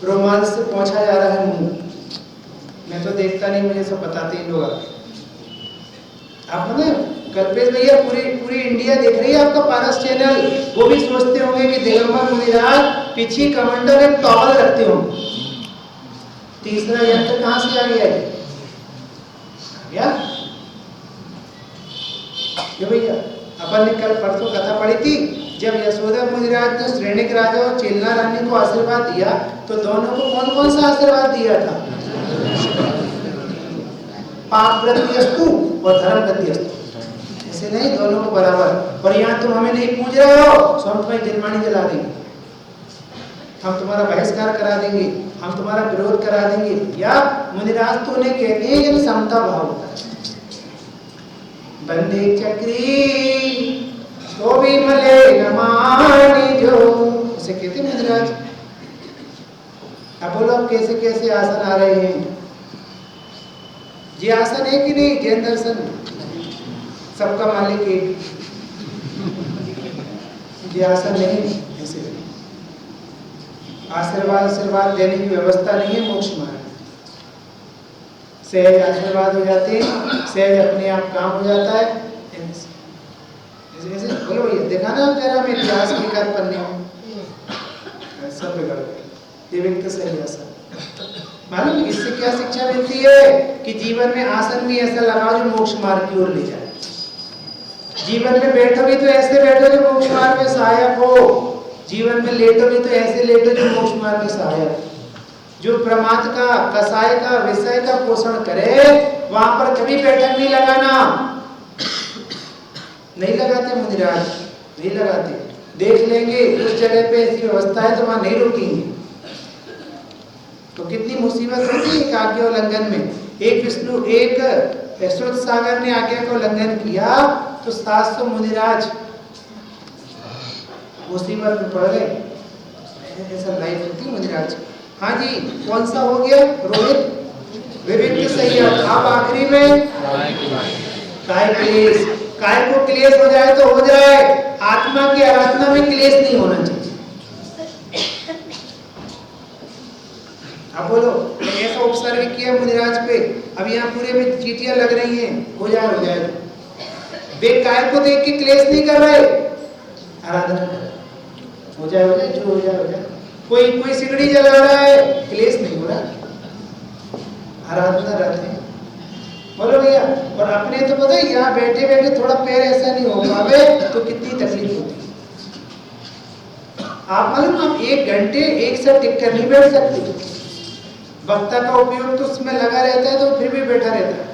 रोमांच से पहुंचा जा रहा है मुंह। मैं तो देखता नहीं, मुझे सब बताते हैं लोग। आप ना कल्पेश भैया पूरी इंडिया देख रही है आपका पारस चैनल। वो भी सोचते होंगे कि दिगंबर मुनिराज पीछे कमंडल एक टॉवल रखते होंगे। तीसरा यंत्र कहां से आ गया है? भैया अपन ने कल परसों कथा पढ़ी थी, जब यशोदा मुनिराज ने श्रेणिक राजा और चेलना रानी को आशीर्वाद दिया तो दोनों को कौन कौन सा आशीर्वाद दिया था? पाप वृत्तिस्तु और धर्म वृत्तिस्तु। ऐसे नहीं, दोनों को बराबर। और यहाँ तुम हमें नहीं पूज रहे हो तो हम तुम्हें जिनमानी जला देंगे, हम तुम्हारा बहिष्कार करा देंगे, हम तुम्हारा विरोध करा देंगे। या मुनिराज तो उन्हें कहते हैं जब समता भाव होता है। बंदे चक्री तो भी मले नमानी जो, उसे कहते हैं मुनिराज। अब बोलो कैसे कैसे आसन आ रहे हैं? ये आसन है कि नहीं? जैन दर्शन सबका मालिक एक, ये आसन नहीं। ऐसे आशीर्वाद देने की व्यवस्था नहीं है मोक्ष मार्ग। सहज आशीर्वाद हो जाते हैं, सहज अपने आप काम हो जाता है। ऐसे बोलो भैया, देखा ना जरा में इतिहास के कर पन्ने में सब बिगड़ गए। ये व्यक्ति सही आसन मालूम इससे क्या शिक्षा मिलती है? कि जीवन में आसन भी ऐसा लगाओ जो मोक्ष मार्ग की ओर ले जाए। जीवन में बैठोगे तो ऐसे बैठो जो मोक्ष मार्ग में सहायक हो। जीवन में लेटोगे तो ऐसे लेटो जो मोक्ष मार्ग में सहायक, जो प्रमाद का, कसाय का, विषय का पोषण करे। वहां पर कभी बैठक नहीं लगाना, नहीं लगाते मुनिराज, नहीं लगाते। देख लेंगे उस जगह पे ऐसी व्यवस्था है तो वहां नहीं रुकेंगे। तो कितनी मुसीबत होती है आज्ञा उल्लंघन में। एक श्रुत सागर ने आज्ञा का उल्लंघन किया तो 700 मुनिराज मुसीबत में पड़ गए। ऐसा लाइफ होती मुनिराज। हाँ जी, कौन सा हो गया रोहित? विविध सही। आप आखिरी में काय क्लेश, काय को क्लेश हो जाए तो हो जाए, आत्मा की आराधना में क्लेश नहीं होना चाहिए। अब बोलो ऐसा उपसर्ग किया मुनिराज पे, अब यहाँ पूरे में चीटियां लग रही हैं, हो जाए वे काय को देख के क्लेश नहीं कर रहे, आराधना कर रहे, हो जाए जो हो जाए। कोई सिगड़ी जला रहा है, क्लेश नहीं हो रहा, आराधना रहते हैं। बोलो भैया, और अपने तो पता है यहाँ बैठे बैठे थोड़ा पैर ऐसा नहीं हो पावे तो कितनी तकलीफ होती है। आप मालूम, आप 1 घंटे एक साथ टिक कर नहीं बैठ सकते, वक्ता का उपयोग तो उसमें लगा रहता है तो फिर भी बैठा रहता है।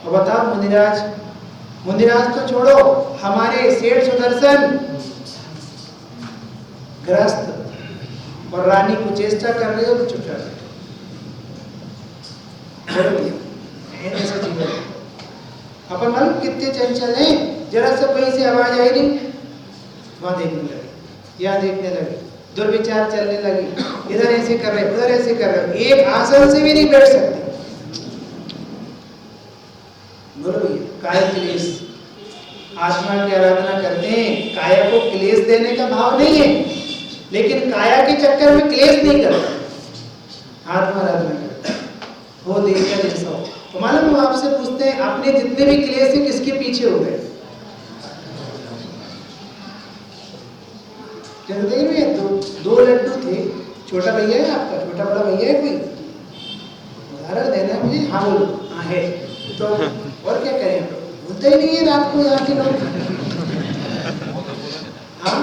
और बताओ मुनिराज तो छोड़ो, हमारे सेठ सुदर्शन ग्रस्त और रानी को चेष्टा कर रहे हो तो चुपचाप अपन मालूम कितने चंचल हैं, जरा सा कहीं से आवाज आई नहीं वहां देखने लगे, यहाँ देखने लगे, दुर्विचार चलने लगी, इधर ऐसे कर रहे उधर ऐसे कर रहे, एक आसन से भी नहीं बैठ सकते। बोलो भैया, काय क्लेश, आत्मा की आराधना करते हैं, काया को क्लेश देने का भाव नहीं है, लेकिन काया के चक्कर में क्लेश नहीं करते, आत्मा आराधना करते वो देखकर जैसा हो। तो मालूम हम आपसे पूछते हैं, अपने जितने भी क्लेश है किसके पीछे हो गए? दो लड्डू थे, छोटा भैया है आपका, छोटा बड़ा भैया है कोई, उदाहरण देना है मुझे। हाँ बोलो, हाँ है, तो और क्या करें, बोलते ही नहीं है रात को यहाँ के लोग। हाँ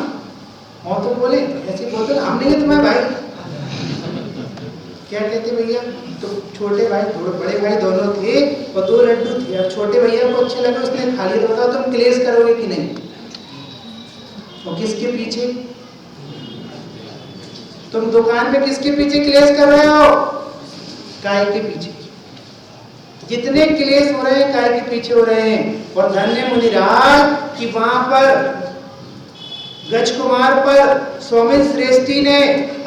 और तो बोले ऐसे बोलते, हम नहीं है तुम्हारे भाई, क्या कहते भैया, तो छोटे भाई बड़े भाई दोनों थे और 2 लड्डू थे। अब छोटे भैया को अच्छे लगे, उसने खा लिया, तो बताओ तुम क्लेश करोगे कि नहीं? और किसके पीछे? तुम दुकान में किसके पीछे क्लेश कर रहे हो? काय के पीछे। जितने क्लेश हो रहे हैं काय के पीछे हो रहे हैं। और धन्य मुनिराज कि वहां पर गजकुमार पर स्वामी श्रेष्ठी ने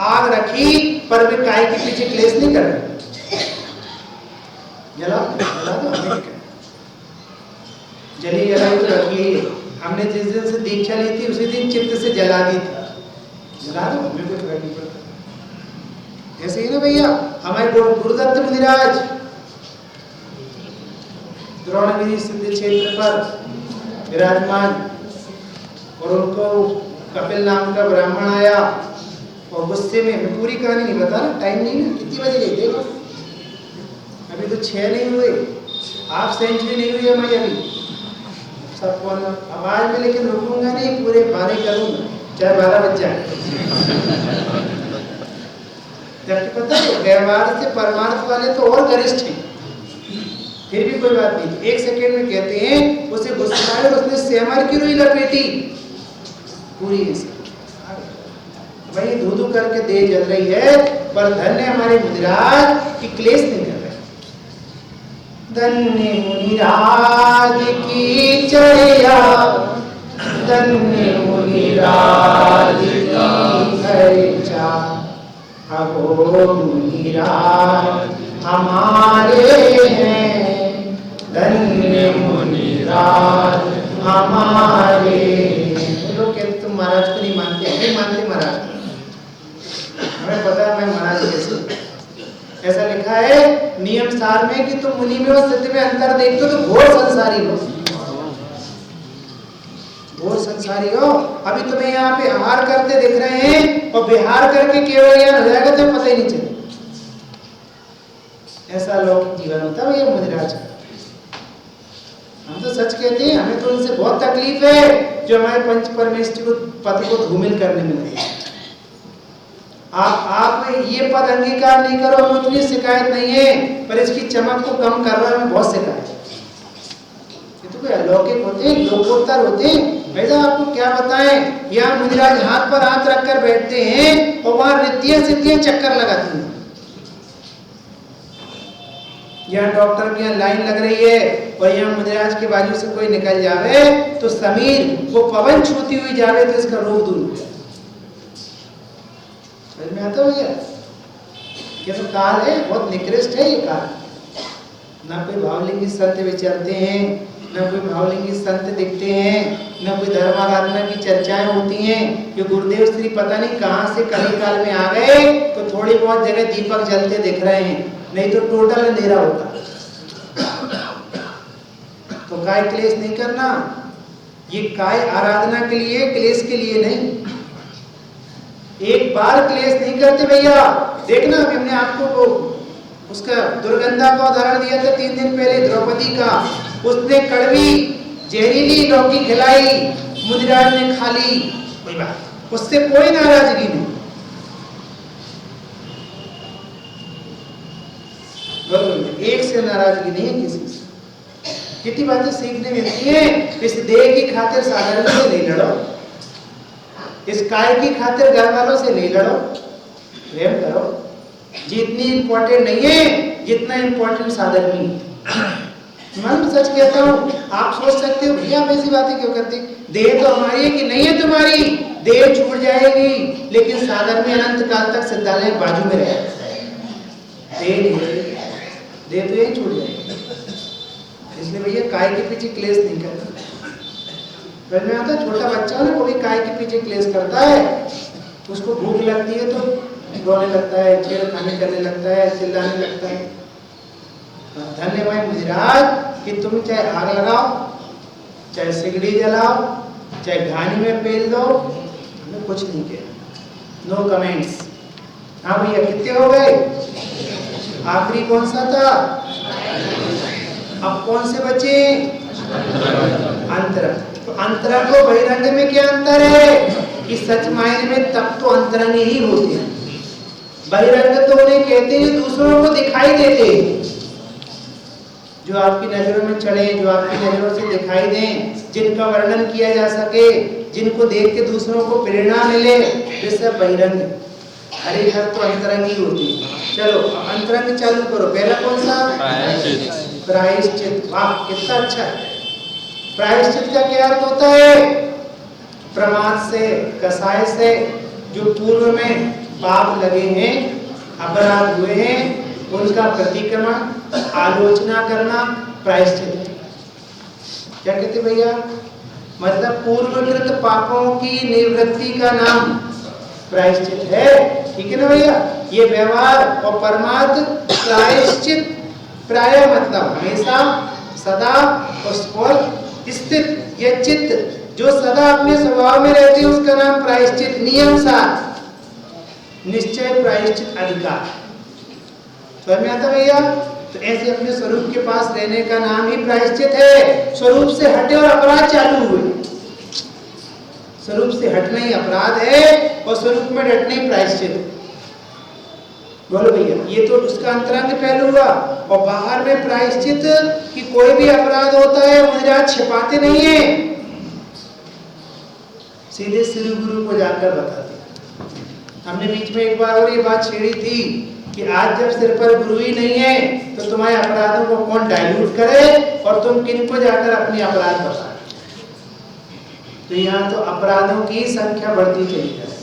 आग रखी, पर वे काय के पीछे क्लेश नहीं कर रहे। जला दो, जली जलाई तो रखी, हमने जिस दिन से दीक्षा ली थी उसी दिन चित्त से जला दी थी, जला दो, हमें कोई फर्क नहीं पड़ता। ऐसे ही ना भैया, हमारे गुरुदत्त मुनिराज द्रोणगिरी सिद्ध क्षेत्र पर विराजमान, और उनको कपिल नाम का ब्राह्मण आया और गुस्से में, पूरी कहानी नहीं बता रहा, टाइम नहीं है, कितनी बजे गई देखो, अभी तो 6 नहीं हुए, हाफ सेंचुरी नहीं हुई हमारी अभी सबको आवाज में, लेकिन रुकूंगा नहीं, पूरे 12 करूंगा, चाहे 12 बज जाए। जबकि पता है व्यवहार से परमार्थ वाले तो और गरिष्ठ हैं, फिर भी कोई बात नहीं। 1 सेकेंड में कहते हैं उसे गुस्सा आया और उसने सेमर की रुई लपेटी पूरी ऐसे, वही धू करके दे जल रही है, पर धन्य हमारे मुनिराज की क्लेश नहीं कर रहे। धन्य मुनिराज की चर्या, धन्य मुनिराज की चर्चा, अहो मुनिराज हमारे हैं, धन्य मुनिराज हमारे। लोग कहते तुम महाराज को नहीं मानते, नहीं मानते महाराज, हमें पता है मैं महाराज कैसे। ऐसा लिखा है नियम सार में कि तुम मुनि में और सिद्ध में अंतर देखते हो तो घोर संसारी हो, घोर संसारी हो। अभी तुम्हें यहाँ पे आहार करते दिख रहे हैं और विहार करके केवल ज्ञान हो जाएगा तो पता ही नहीं चलेगा। ऐसा लौकिक जीवन होता है भैया मुनिराज का। हम तो सच कहते हैं, हमें तो उनसे बहुत तकलीफ है जो हमारे पंच परमेष्टि को पद को धूमिल करने में लगे। आप ये पद अंगीकार नहीं करो, हमें उतनी शिकायत नहीं है, पर इसकी चमक को कम कर रहा है हमें बहुत शिकायत। ये तो कोई अलौकिक होते हैं, लोकोत्तर होते हैं। भैया आपको क्या बताएं, यहाँ मुनिराज हाथ पर हाथ रखकर बैठते हैं और वहां रिद्धियां सिद्धियां चक्कर लगाती हैं। यहाँ डॉक्टर की लाइन लग रही है और यहाँ मुनिराज के बाजू से कोई निकल जावे तो समीर वो पवन छूती हुई जावे तो इसका रोग दूर हो जाए। समझ में आता भैया? ये तो काल है, बहुत निकृष्ट है ये काल। ना कोई भावलिंगी सत्य विचरते हैं, न कोई भावलिंगी संत दिखते हैं, न कोई धर्म आराधना की चर्चाएं होती हैं। ये गुरुदेव श्री पता नहीं कहां से कली काल में आ गए तो थोड़ी बहुत जगह दीपक जलते दिख रहे हैं, नहीं तो टोटल अंधेरा होता। तो काय क्लेश नहीं करना, ये काय आराधना के लिए, क्लेश के लिए नहीं। एक बार क्लेश नहीं करते भैया। देखना अभी हमने आपको वो उसका दुर्गंधा का उदाहरण दिया था 3 दिन पहले, द्रौपदी का। उसने कड़वी जहरीली लौकी खिलाई, मुनिराज ने खा ली, कोई बात, उससे कोई नाराजगी नहीं। एक से नाराजगी नहीं है किसी से। कितनी बातें सीखने मिलती हैं। इस देह की खातिर साधारण से नहीं लड़ो, इस काय की खातिर घर वालों से नहीं लड़ो, प्रेम करो। जितनी इंपॉर्टेंट नहीं है जितना इंपॉर्टेंट साधर्मी। मैं सच कहता हूँ, आप सोच सकते हो भैया आप ऐसी बातें क्यों करते, देह तो हमारी है कि नहीं है तुम्हारी, देह छूट जाएगी लेकिन साधर्मी अनंत काल तक सिद्धालय बाजू में रहेगा। देह तो यही छूट जाएगी। इसलिए भैया काय के पीछे क्लेश नहीं करना। में आता छोटा बच्चा ना कोई काय के पीछे क्लेश करता है, उसको भूख लगती है तो रोने लगता है, छेड़खानी करने लगता है, चिल्लाने लगता है। धन्यवाद मुनिराज कि तुम चाहे आग लगाओ, चाहे सिगड़ी जलाओ, चाहे घानी में पेल दो, हमें कुछ नहीं किया। No comments. हाँ भैया कितने हो गए? आखिरी कौन सा था? अब कौन से बचे? अंतरंग। तो अंतरंग और बहिरंग में क्या अंतर है कि सच मायने में तब तो अंतरंग ही होते हैं। बहिरंग तो उन्हें कहते हैं दूसरों को दिखाई देते, जो आपकी नजरों में चढ़े, जो आपकी नजरों से दिखाई दें, जिनका वर्णन किया जा सके, जिनको देख के दूसरों को प्रेरणा मिले, वे सब बहिरंग। हरे घर तो अंतरंग ही होती है। चलो अंतरंग चालू करो। पहला कौन सा? प्रायश्चित। वाह कितना अच्छा है। प्रायश्चित का क्या अर्थ होता है? प्रमाद से, कसाय से, जो पूर्व में पाप लगे हैं, अपराध हुए हैं, उनका प्रतिक्रमण, आलोचना करना प्रायश्चित। क्या कहते भैया? मतलब पूर्वकृत पापों की निवृत्ति का नाम प्रायश्चित है। ठीक है ना भैया? ये व्यवहार और परमार्थ प्रायश्चित। प्राय मतलब हमेशा, सदा, और स्थित यह चित्त जो सदा अपने स्वभाव में रहते हैं उसका नाम प्रायश्चित। नियम साथ निश्चय प्रायश्चित अधिकार। समझ में आता भैया? तो ऐसे अपने स्वरूप के पास रहने का नाम ही प्रायश्चित है। स्वरूप से हटे और अपराध चालू हुए। स्वरूप से हटना ही अपराध है और स्वरूप में डटना ही प्रायश्चित। बोलो भैया, ये तो उसका अंतरंग पहलू हुआ। और बाहर में प्रायश्चित कि कोई भी अपराध होता है मुनिराज छिपाते नहीं है, सीधे श्री गुरु को जाकर बताते। हमने बीच में एक बार और ये बात छेड़ी थी कि आज जब सिर पर गुरु ही नहीं है तो तुम्हारे अपराधों को कौन डाइल्यूट करे और तुम किनको जाकर अपने अपराध बताओ। तो यहाँ तो अपराधों की संख्या बढ़ती चली जाए।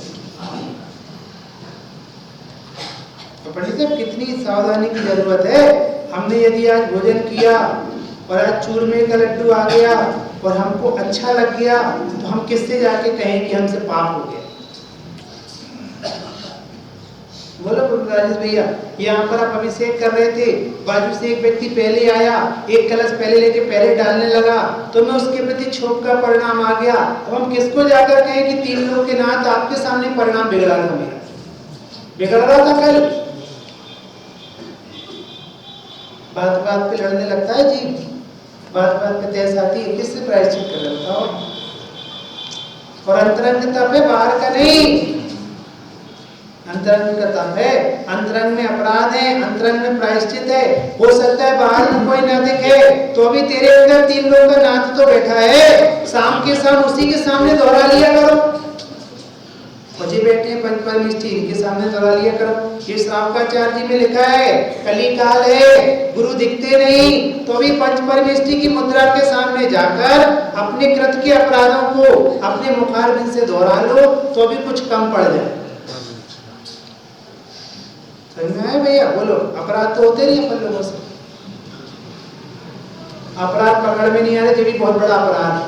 तो पंडित साहब कितनी सावधानी की जरूरत है। हमने यदि आज भोजन किया और आज चूरमे का लड्डू आ गया और हमको अच्छा लग गया तो हम किससे जाके कहें कि हमसे पाप हो गया? बोलो राजेश भैया, यहाँ पर आप अभिषेक कर रहे थे, बाजू से एक व्यक्ति पहले आया, एक कलश पहले लेके पहले डालने लगा, तो मैं उसके प्रति क्षोभ का परिणाम आ गया। तो हम किसको जाकर कहें कि 3 लोग के नाथ आपके सामने परिणाम बिगड़ा था, मेरा बिगड़ रहा था कल। बात बात पे लड़ने लगता है जी, बात बात पे तहस आती है। किससे प्रायश्चित कर रहे हो? और अंतरंग तप है, बाहर का नहीं। अंतरंग का तप है, अंतरंग में अपराध है, अंतरंग में प्रायश्चित है। हो सकता है बाहर में कोई ना दिखे तो भी तेरे अंदर 3 लोगों का नाथ तो बैठा है। शाम के शाम उसी के सामने दोहरा लिया करो। बचे बैठे हैं पंच परमेष्ठी, इनके सामने दोहरा लिया करो। ये श्रावकाचार्य जी में लिखा है, कली काल है, गुरु दिखते नहीं, तो भी पंच परमेष्ठी की मुद्रा के सामने जाकर अपने कृत के अपराधों को अपने मुखारबिंद से दोहरा लो तो भी कुछ कम पड़ जाए। समझ में आया भैया? बोलो, अपराध तो होते नहीं अपन लोगों से। अपराध पकड़ में नहीं आ रहे, ये भी बहुत बड़ा अपराध है।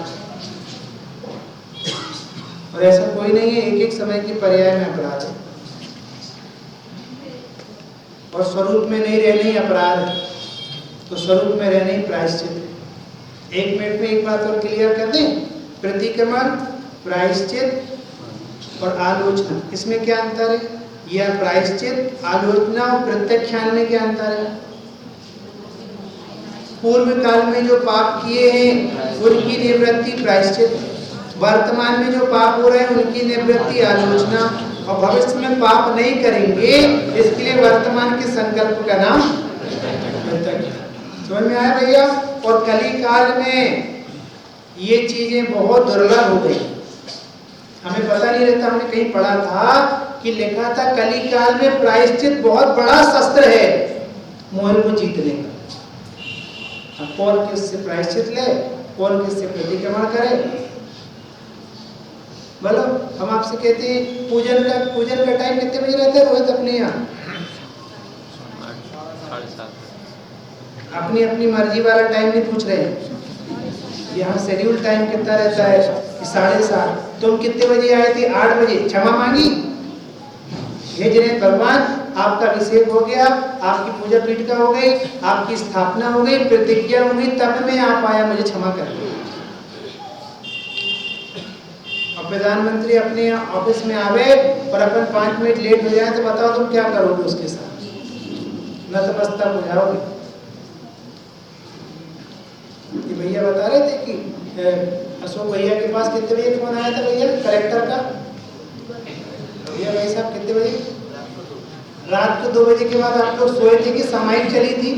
और ऐसा कोई नहीं है, एक एक समय की पर्याय में अपराध है, और स्वरूप में नहीं रहने ही अपराध है, तो स्वरूप में रहने ही प्रायश्चित है। 1 मिनट में एक बात और क्लियर कर दें, प्रतिक्रमण, प्रायश्चित और आलोचना, इसमें क्या अंतर है? यह प्रायश्चित, आलोचना और प्रत्याख्यान में क्या अंतर है? पूर्व काल में जो पाप किए हैं उनकी निवृत्ति प्रायश्चित, वर्तमान में जो पाप हो रहे हैं उनकी निवृत्ति आलोचना, और भविष्य में पाप नहीं करेंगे इसके लिए वर्तमान के संकल्प का नाम प्रत्याख्यान। समझ में आया भैया? और कली काल में ये चीजें बहुत दुर्लभ हो गई, हमें पता नहीं रहता। हमने कहीं पढ़ा था कि लिखा था कली काल में प्रायश्चित बहुत बड़ा शस्त्र है मोह को जीतने का। अब कौन किससे प्रायश्चित ले, कौन किससे प्रतिक्रमण करे? बोलो, हम आपसे कहते हैं पूजन का टाइम कितने बजे रहता है रोहित अपने यहाँ? अपनी अपनी मर्जी वाला टाइम नहीं पूछ रहे हैं, यहाँ शेड्यूल टाइम कितना रहता है? 7:30। तुम कितने बजे आए थे? 8 बजे। क्षमा मांगी, हे जने भगवान, आपका अभिषेक हो गया, आपकी पूजा पीठ का हो गई, आपकी स्थापना हो गई, प्रतिज्ञा हो गई, तब मैं आ पाया, मुझे क्षमा कर दो। और प्रधानमंत्री अपने ऑफिस में आवे और अपन 5 मिनट लेट हो जाए तो बताओ तुम क्या करोगे उसके साथ? नतमस्तक हो जाओगे। ये भैया बता रहे थे कि अशोक भैया के पास कितने बजे फोन आया था भैया कलेक्टर का? भैया भाई साहब कितने बजे? रात को 2 बजे के बाद आप लोग सोए थे कि सामायिक चली थी?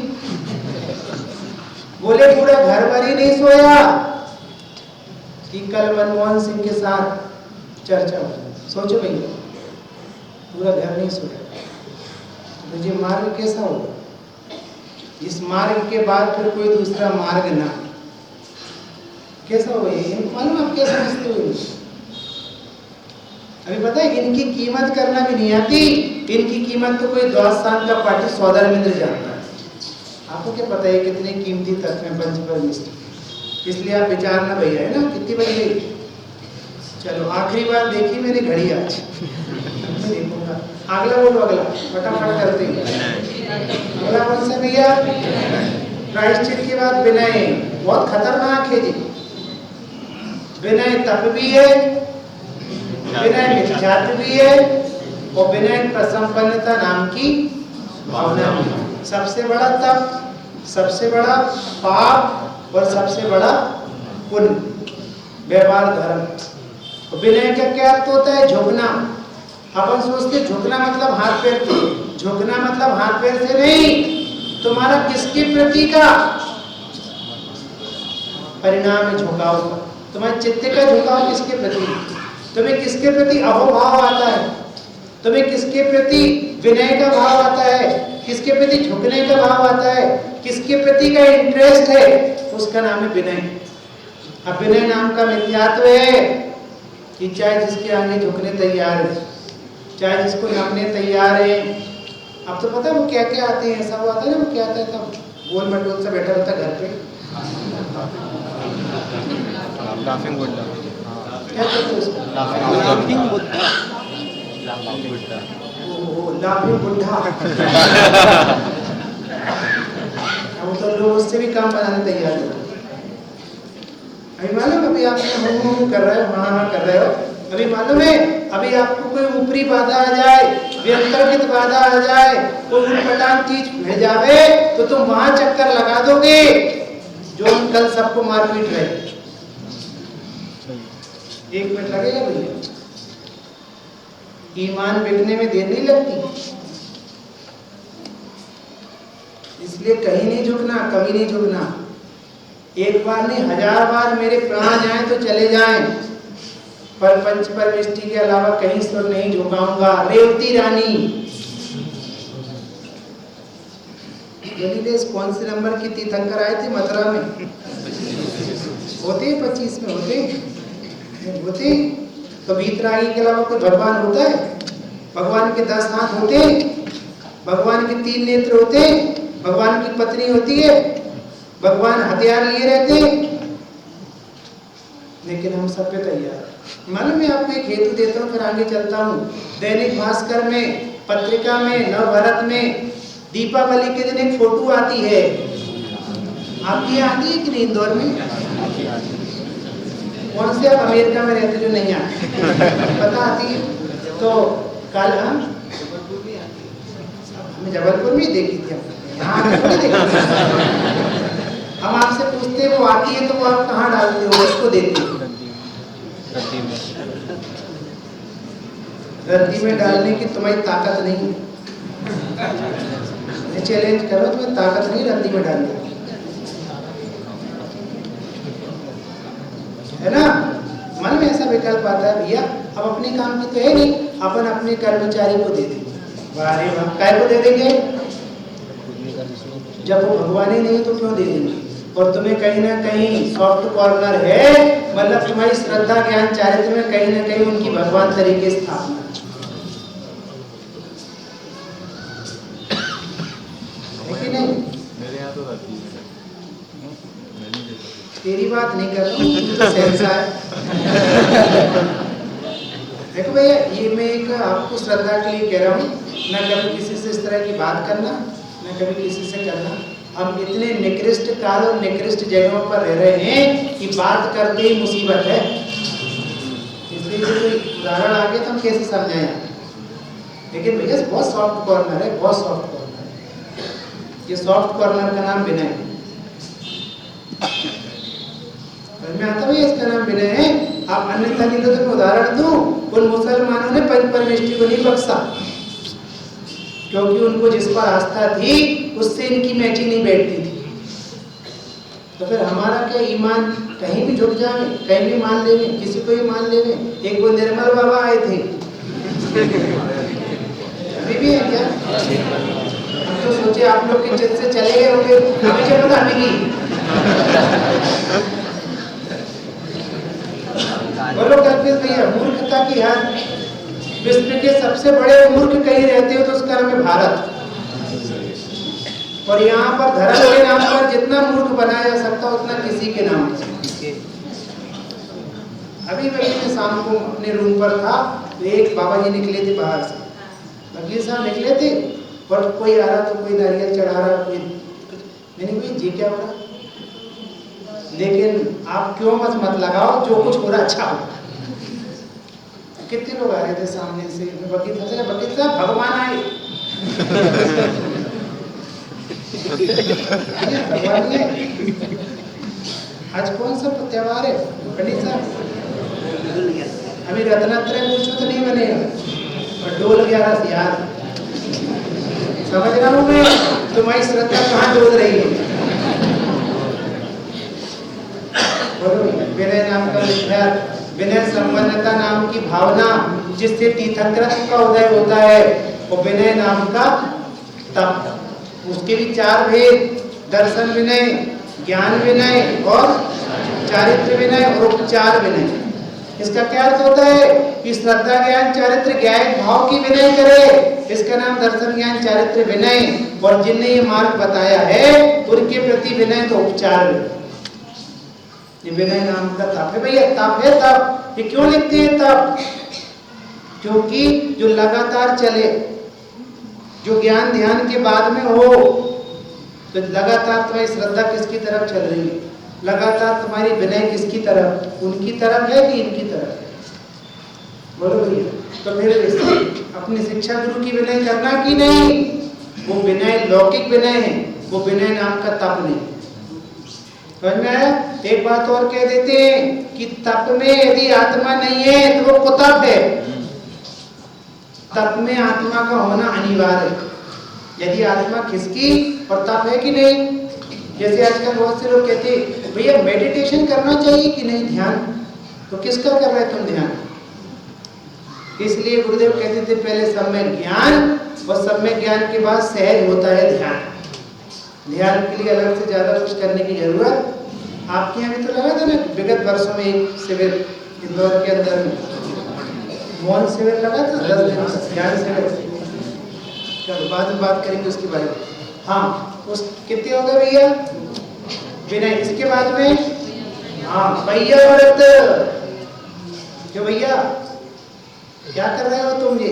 बोले पूरा घर भर ही नहीं सोया कि कल मनमोहन सिंह के साथ चर्चा हो। सोचो भैया, पूरा घर नहीं सोया, तो ये मार्ग कैसा होगा? इस मार्ग के बाद फिर कोई दूसरा मार्ग ना, कैसा होगा? ये मालूम आप क्या समझते हो? अभी पता है इनकी कीमत करना भी नहीं आती, इनकी कीमत तो कोई द्वादशान का पाठी सौदामिंद्र जानता है। आपको क्या पता है कितने कीमती तत्व हैं पंचपरमेष्ठी? इसलिए आप विचारना भैया, है ना? कितनी बज गई? चलो आखिरी बार देखी मैंने घड़ी आज, मैं देखूंगा। अगला बोलो, अगला फटाफट करते हैं। अगला कौन सा भैया? प्रायश्चित के बाद विनय, बहुत खतरनाक है जी। विनय तप भी है, विनय मिथ्यात्व भी है, और विनय प्रसंपन्नता नाम की भावना भी। सबसे बड़ा तप, सबसे बड़ा पाप और सबसे बड़ा पुण्य, व्यवहार धर्म। विनय का क्या अर्थ होता है? झुकना। अपन सोचते झुकना मतलब हाथ पैर से, झुकना मतलब हाथ पैर से नहीं, तुम्हारा किसके प्रति का परिणाम है झुकाव का? तुम्हारे चित्त का झुकाव किसके प्रति? तुम्हें किसके प्रति अहोभाव आता है? तुम्हें किसके प्रति विनय का भाव आता है? किसके प्रति झुकने का भाव आता है? किसके प्रति का इंटरेस्ट है? उसका नाम है विनय। अब विनय नाम का मिथ्यात्व है कि चाहे जिसके आगे झुकने तैयार है, चाहे जिसको नमने तैयार है। अब तो पता है वो क्या क्या आते हैं? ऐसा वो आता है ना, वो क्या आता है तब गोल मटोल से बैठा होता घर पे, लाफिंग बुद्धा, क्या कहते हैं उसको? Laughing Buddha, laughing Buddha. अब तो लोग उससे भी काम बनाने तैयार हैं। अभी मालूम, अभी आप कर रहे हो, हाँ कर रहे हो, अभी मालूम है, अभी आपको कोई ऊपरी बाधा आ जाए, व्यंतर्गत बाधा आ जाए, कोई उटपटांग चीज मिल जावे, तो तुम वहां चक्कर लगा दोगे जो हम कल सबको मार पीट रहे। 1 मिनट लगेगा भैया? ईमान बिकने में देर नहीं लगती, इसलिए कहीं नहीं झुकना, कभी नहीं झुकना। एक बार नहीं 1000 बार मेरे प्राण जाएं तो चले जाएं, पर पंचपरमेष्ठी के अलावा कहीं सुर नहीं झुकाऊंगा। रेवती रानी गलीलेस कौन से नंबर की तीर्थंकर आए थे मथुरा में? होते 25 में होते तो वीतरागी के अलावा कोई भगवान होता है? भगवान के 10 हाथ होते, भगवान के 3 नेत्र होते, भगवान की पत्नी होती है, भगवान हथियार लिए रहते हैं, लेकिन हम सब पे तैयार। मालूम है आपको, एक हेतु देता हूँ फिर आगे चलता हूँ। दैनिक भास्कर में, पत्रिका में, नवभारत में दीपावली के दिन एक फोटो आती है। आपकी आती है कि नहीं इंदौर में? कौन से आप अमेरिका में रहते जो नहीं आती? पता आती है तो कल हम जबलपुर में देखी थी, यहाँ थोड़ी देखी। हम आपसे पूछते हैं वो आती है तो वो आप कहाँ डालते हो, उसको देते हो? रद्दी में डालने की तुम्हारी ताकत नहीं है। चैलेंज करो, तुम्हें ताकत नहीं रद्दी में डालने की, है ना? मन में ऐसा विकल्प आता है, भैया अब अपने काम की तो है नहीं, अपन अपने कर्मचारी को दे देंगे। वाह रे वाह, काय को दे देंगे? जब वो भगवान ही नहीं तो क्यों दे देंगे? और तुम्हें कहीं ना कहीं सॉफ्ट कॉर्नर है, मतलब तुम्हारी श्रद्धा ज्ञान चारित्र में कहीं ना कहीं उनकी भगवान तरीके स्थापना है कि नहीं? मेरे यहाँ तो रहती है। तेरी बात नहीं कर रहा हूँ, तू तो सहसा है। देखो भैया, ये मैं एक आपको श्रद्धा के लिए कह रहा हूँ, न कभी किसी से इस तरह की बात करना, न कभी किसी से करना। हम इतने निकृष्ट काल और निकृष्ट जगहों पर रह रहे हैं कि बात करते ही मुसीबत है। इसलिए कोई उदाहरण आगे तो हम कैसे समझाएं? लेकिन भैया बहुत सॉफ्ट कॉर्नर है, बहुत सॉफ्ट कॉर्नर है। ये सॉफ्ट कॉर्नर का नाम विनय है। में आता भैया इसका नाम विनय है। आप अन्यथा नहीं तो मैं उदाहरण दूं, उन मुसलमानों ने पंच परमेष्टि को नहीं बख्शा, क्योंकि उनको जिस पर आस्था थी उससे इनकी मैची नहीं बैठती थी। तो फिर हमारा क्या ईमान, कहीं भी झुक जाए, कहीं भी मान लेंगे, किसी को ही मान लेंगे। एक वो निर्मल बाबा आए थे, अभी भी है क्या? हम तो सोचे आप लोग के चित से चले गए होंगे, हमें क्या पता अभी की। बोलो कल्पेश भैया, मूर्खता की हद। विश्व के सबसे बड़े मूर्ख कहीं रहते हो तो उसका नाम है भारत। और यहाँ पर धर्म के नाम पर जितना मूर्ख बनाया जा सकता उतना किसी के नाम पर। अभी मैं शाम को अपने रूम पर था तो एक बाबा जी निकले थे बाहर से, वकील साहब निकले थे और कोई आ रहा तो कोई नारियल चढ़ा रहा, कोई मैंने कोई जी क्या हो रहा, लेकिन आप क्यों मत लगाओ, जो कुछ हो रहा अच्छा हो। कितने लोग आ रहे थे सामने से, वकील साहब भगवान आए। भगवान है। आज कौन सा त्योहार है पंडित साहब? अभी रत्नात्रय पूछो तो नहीं बनेगा, और डोल 11 याद समझ रहा हूँ मैं, तुम्हारी श्रद्धा कहाँ डोल रही है। विनय नाम का विख्यात, विनय संपन्नता नाम की भावना जिससे तीर्थंकरत्व का उदय होता है, वो विनय नाम का तप। उसके भी 4 भेद, दर्शन विनय, ज्ञान विनय और चारित्र विनय और उपचार विनय। इसका क्या अर्थ होता है कि श्रद्धा ज्ञान चारित्र ज्ञान भाव की विनय करे, इसका नाम दर्शन ज्ञान चारित्र विनय। और जिनने ये मार्ग बताया है उनके प्रति विनय तो उपचार विनय। ये विनय नाम का तप है भैया, तप है तप। ये क्यों लिखते हैं तप? क्योंकि जो लगातार चले, जो ज्ञान ध्यान के बाद में हो, तो लगातार तुम्हारी श्रद्धा किसकी तरफ चल रही है, लगातार तुम्हारी विनय किसकी तरफ, उनकी तरफ है कि इनकी तरफ? बोलो भैया। तो फिर अपनी शिक्षा गुरु की विनय करना कि नहीं? वो विनय लौकिक विनय है, वो विनय नाम का तप नहीं। समझ में आया? एक बात और कह देते हैं कि तप में यदि आत्मा नहीं है तो वो कुतप है। तप में आत्मा का होना अनिवार्य है। यदि आत्मा खिसकी और तप है कि नहीं, जैसे आजकल बहुत से लोग कहते हैं भैया मेडिटेशन करना चाहिए कि नहीं, ध्यान, तो किसका कर रहे तुम ध्यान? इसलिए गुरुदेव कहते थे पहले सम्यक ज्ञान, और सम्यक ज्ञान के बाद सहज होता है ध्यान। ध्यान के लिए अलग से ज्यादा कुछ करने की जरूरत, आपके यहाँ भी तो लगा था ना विगत वर्षों में एक शिविर इंदौर के अंदर में, मौन शिविर लगा था 10 दिन का ध्यान शिविर। बाद में बात करेंगे उसके बारे में। हाँ, उस कितने हो गए भैया? विनय। इसके बाद में हाँ भैया व्रत। क्यों भैया क्या कर रहे हो तुम? ये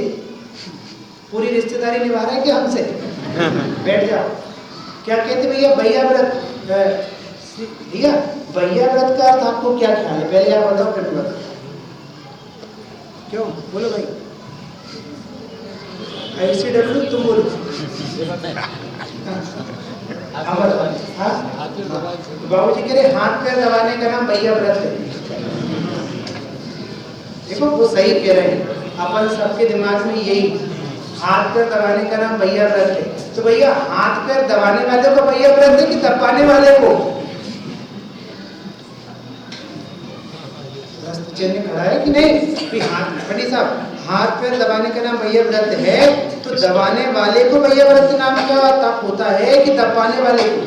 पूरी रिश्तेदारी निभा रहे हैं क्या हमसे? बैठ जाओ। क्या कहते भैया भैया व्रत? भैया भैया व्रत का अर्थ आपको क्या ख्याल है? पहले आप बताओ फिर बताओ। क्यों बोलो भाई? ICW तुम बोलो। बाबू जी कह रहे हाथ पैर दबाने का नाम भैया व्रत है। देखो वो सही कह रहे हैं, अपन सबके दिमाग में यही हाथ पैर दबाने का नाम भैया व्रत है। तो भैया हाथ पैर दबाने वाले को भैया व्रत है कि दबाने वाले को? चिन्ह खड़ा है कि नहीं? हाथ पंडित साहब हाथ पैर दबाने का नाम भैया व्रत है, तो दबाने वाले को भैया व्रत नाम का तप होता है कि दबाने वाले को?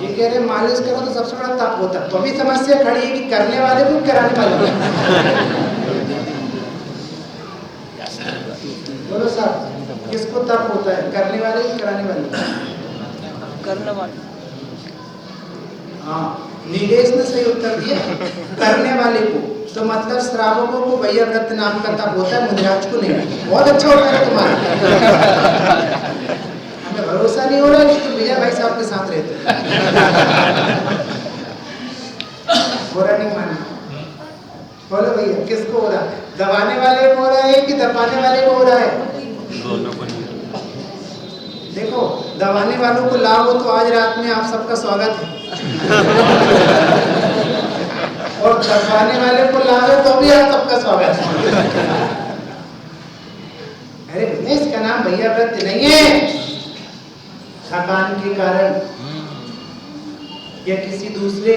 ये कह रहे मालिश करो तो सबसे बड़ा तप होता है। तो अभी समस्या खड़ी है कि करने वाले को कराने वाले को? बोलो साहब किसको तप होता है, करने वाले की कराने वाले? करने वाले। हाँ नीलेश ने सही उत्तर दिया, करने वाले को। तो मतलब श्रावकों को भैया व्रत नाम का तप होता है, मुनिराज को नहीं। बहुत अच्छा होता है तुम्हारा। हमें भरोसा नहीं हो रहा है कि तुम भैया भाई साहब के साथ रहते। बुरा नहीं मानना। बोलो भैया किसको हो रहा है? दबाने वाले को हो रहा है कि दबाने वाले को हो रहा है? दोनों को नहीं। देखो दबाने वालों को लाभ हो तो आज रात में आप सबका स्वागत है। और दबाने वाले को लाभ है तो भी आप सबका स्वागत है। अरे भैया इसका नाम भैया व्रत नहीं है। थकान के कारण या किसी दूसरे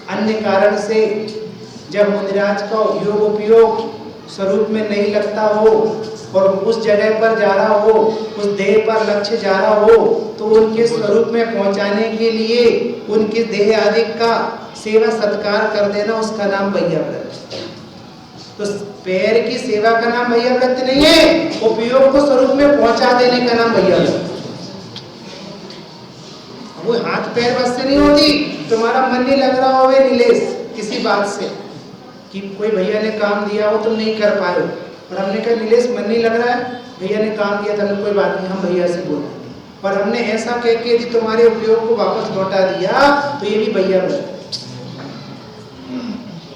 अन्य कारण से जब मुनिराज का योग उपयोग स्वरूप में नहीं लगता हो और उस जगह पर जा रहा हो, उस देह पर लक्ष्य जा रहा हो, तो उनके स्वरूप में पहुंचाने के लिए उनके देह आदि का सेवा सत्कार कर देना, उसका नाम भैया व्रत। तो पैर की सेवा का नाम भैया व्रत नहीं है, उपयोग को स्वरूप में पहुंचा देने का नाम भैया व्रत। वो हाथ पैर बस से नहीं होती। तुम्हारा मन नहीं लग रहा हो नीलेश किसी बात से कि कोई भैया ने काम दिया हो तुम नहीं कर पाए हो, और हमने कहा नीलेश मन नहीं लग रहा है, भैया ने काम दिया था, कोई बात नहीं हम भैया से बोल, और हमने ऐसा कह के यदि तुम्हारे उपयोग को वापस लौटा दिया तो ये भी भैया व्रत।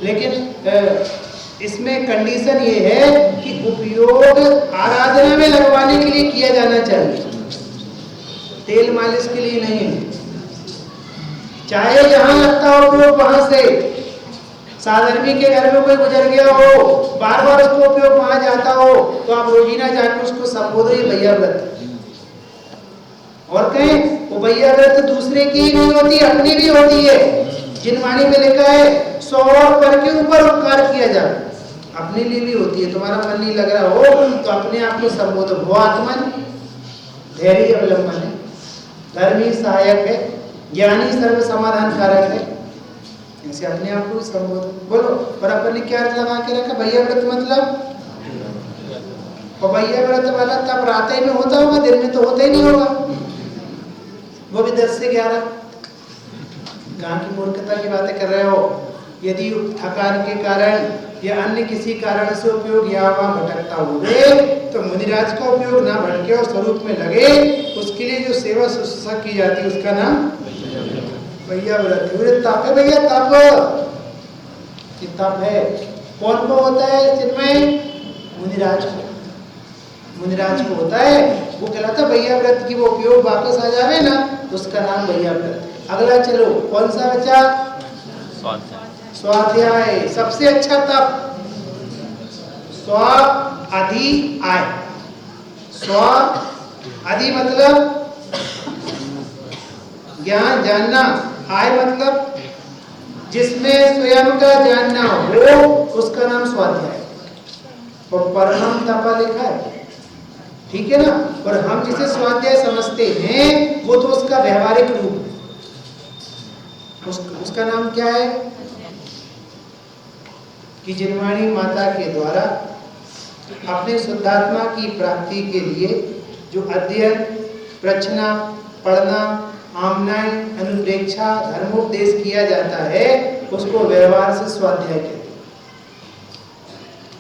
लेकिन इसमें कंडीशन ये है कि उपयोग आराधना में लगवाने के लिए किया जाना चाहिए, तेल मालिश के लिए नहीं है। चाहे जहां लगता हो उपयोग वहां से, साधर्मी के घर में कोई गुजर गया हो, बार बार उसको उपयोग वहां जाता हो, तो आप रोजीना जाकर उसको संबोधो ये भैया व्रत। और कहें वो भैया व्रत दूसरे की ही नहीं होती, अपनी भी होती है। जिनवाणी में लिखा है 100 और पर के ऊपर उपकार किया जाए, अपने लिए भी होती है। तुम्हारा मन नहीं लग रहा हो तो अपने आप को संबोधो। वो आत्मन धैर्य अवलंबन है, धर्मी सहायक है, ज्ञानी सर्व समाधान कारक है, ऐसे अपने आप को संबोधन बोलो। और अपन ने क्या लगा के रखा? भैया व्रत मतलब, और भैया व्रत वाला तब रात में होता होगा, दिन में तो होता ही नहीं होगा, वो भी 10 से 11। कहाँ की मूर्खता की बातें कर रहे हो? यदि थकान के कारण या अन्य किसी कारण से उपयोग यहाँ वहाँ भटकता हुए तो मुनिराज का उपयोग ना भटके और स्वरूप में लगे, उसके लिए जो सेवा शुश्रूषा की जाती है उसका नाम भैया व्रत। तप है भैया, तप कि तप है। कौन को होता है चिन्मय? मुनिराज को, मुनिराज को होता है। वो कहलाता भैया व्रत की वो उपयोग वापस आ जावे ना, उसका नाम भैया व्रत। अगला चलो कौन सा बचा? स्वाध्याय। सबसे अच्छा तप स्व अधि आय। स्व अधि मतलब ज्ञान जानना, आय मतलब जिसमें स्वयं का जानना हो, उसका नाम स्वाध्याय। और परम तपा लिखा है, ठीक है ना। और हम जिसे स्वाध्याय समझते हैं वो तो उसका व्यवहारिक रूप है। उसका नाम क्या है? कि जिनवाणी माता के द्वारा अपने शुद्धात्मा की प्राप्ति के लिए जो अध्ययन, प्रश्ना, पढ़ना, आमनाएं, अनुप्रेक्षा, धर्मोपदेश किया जाता है उसको व्यवहार से स्वाध्याय कहते हैं।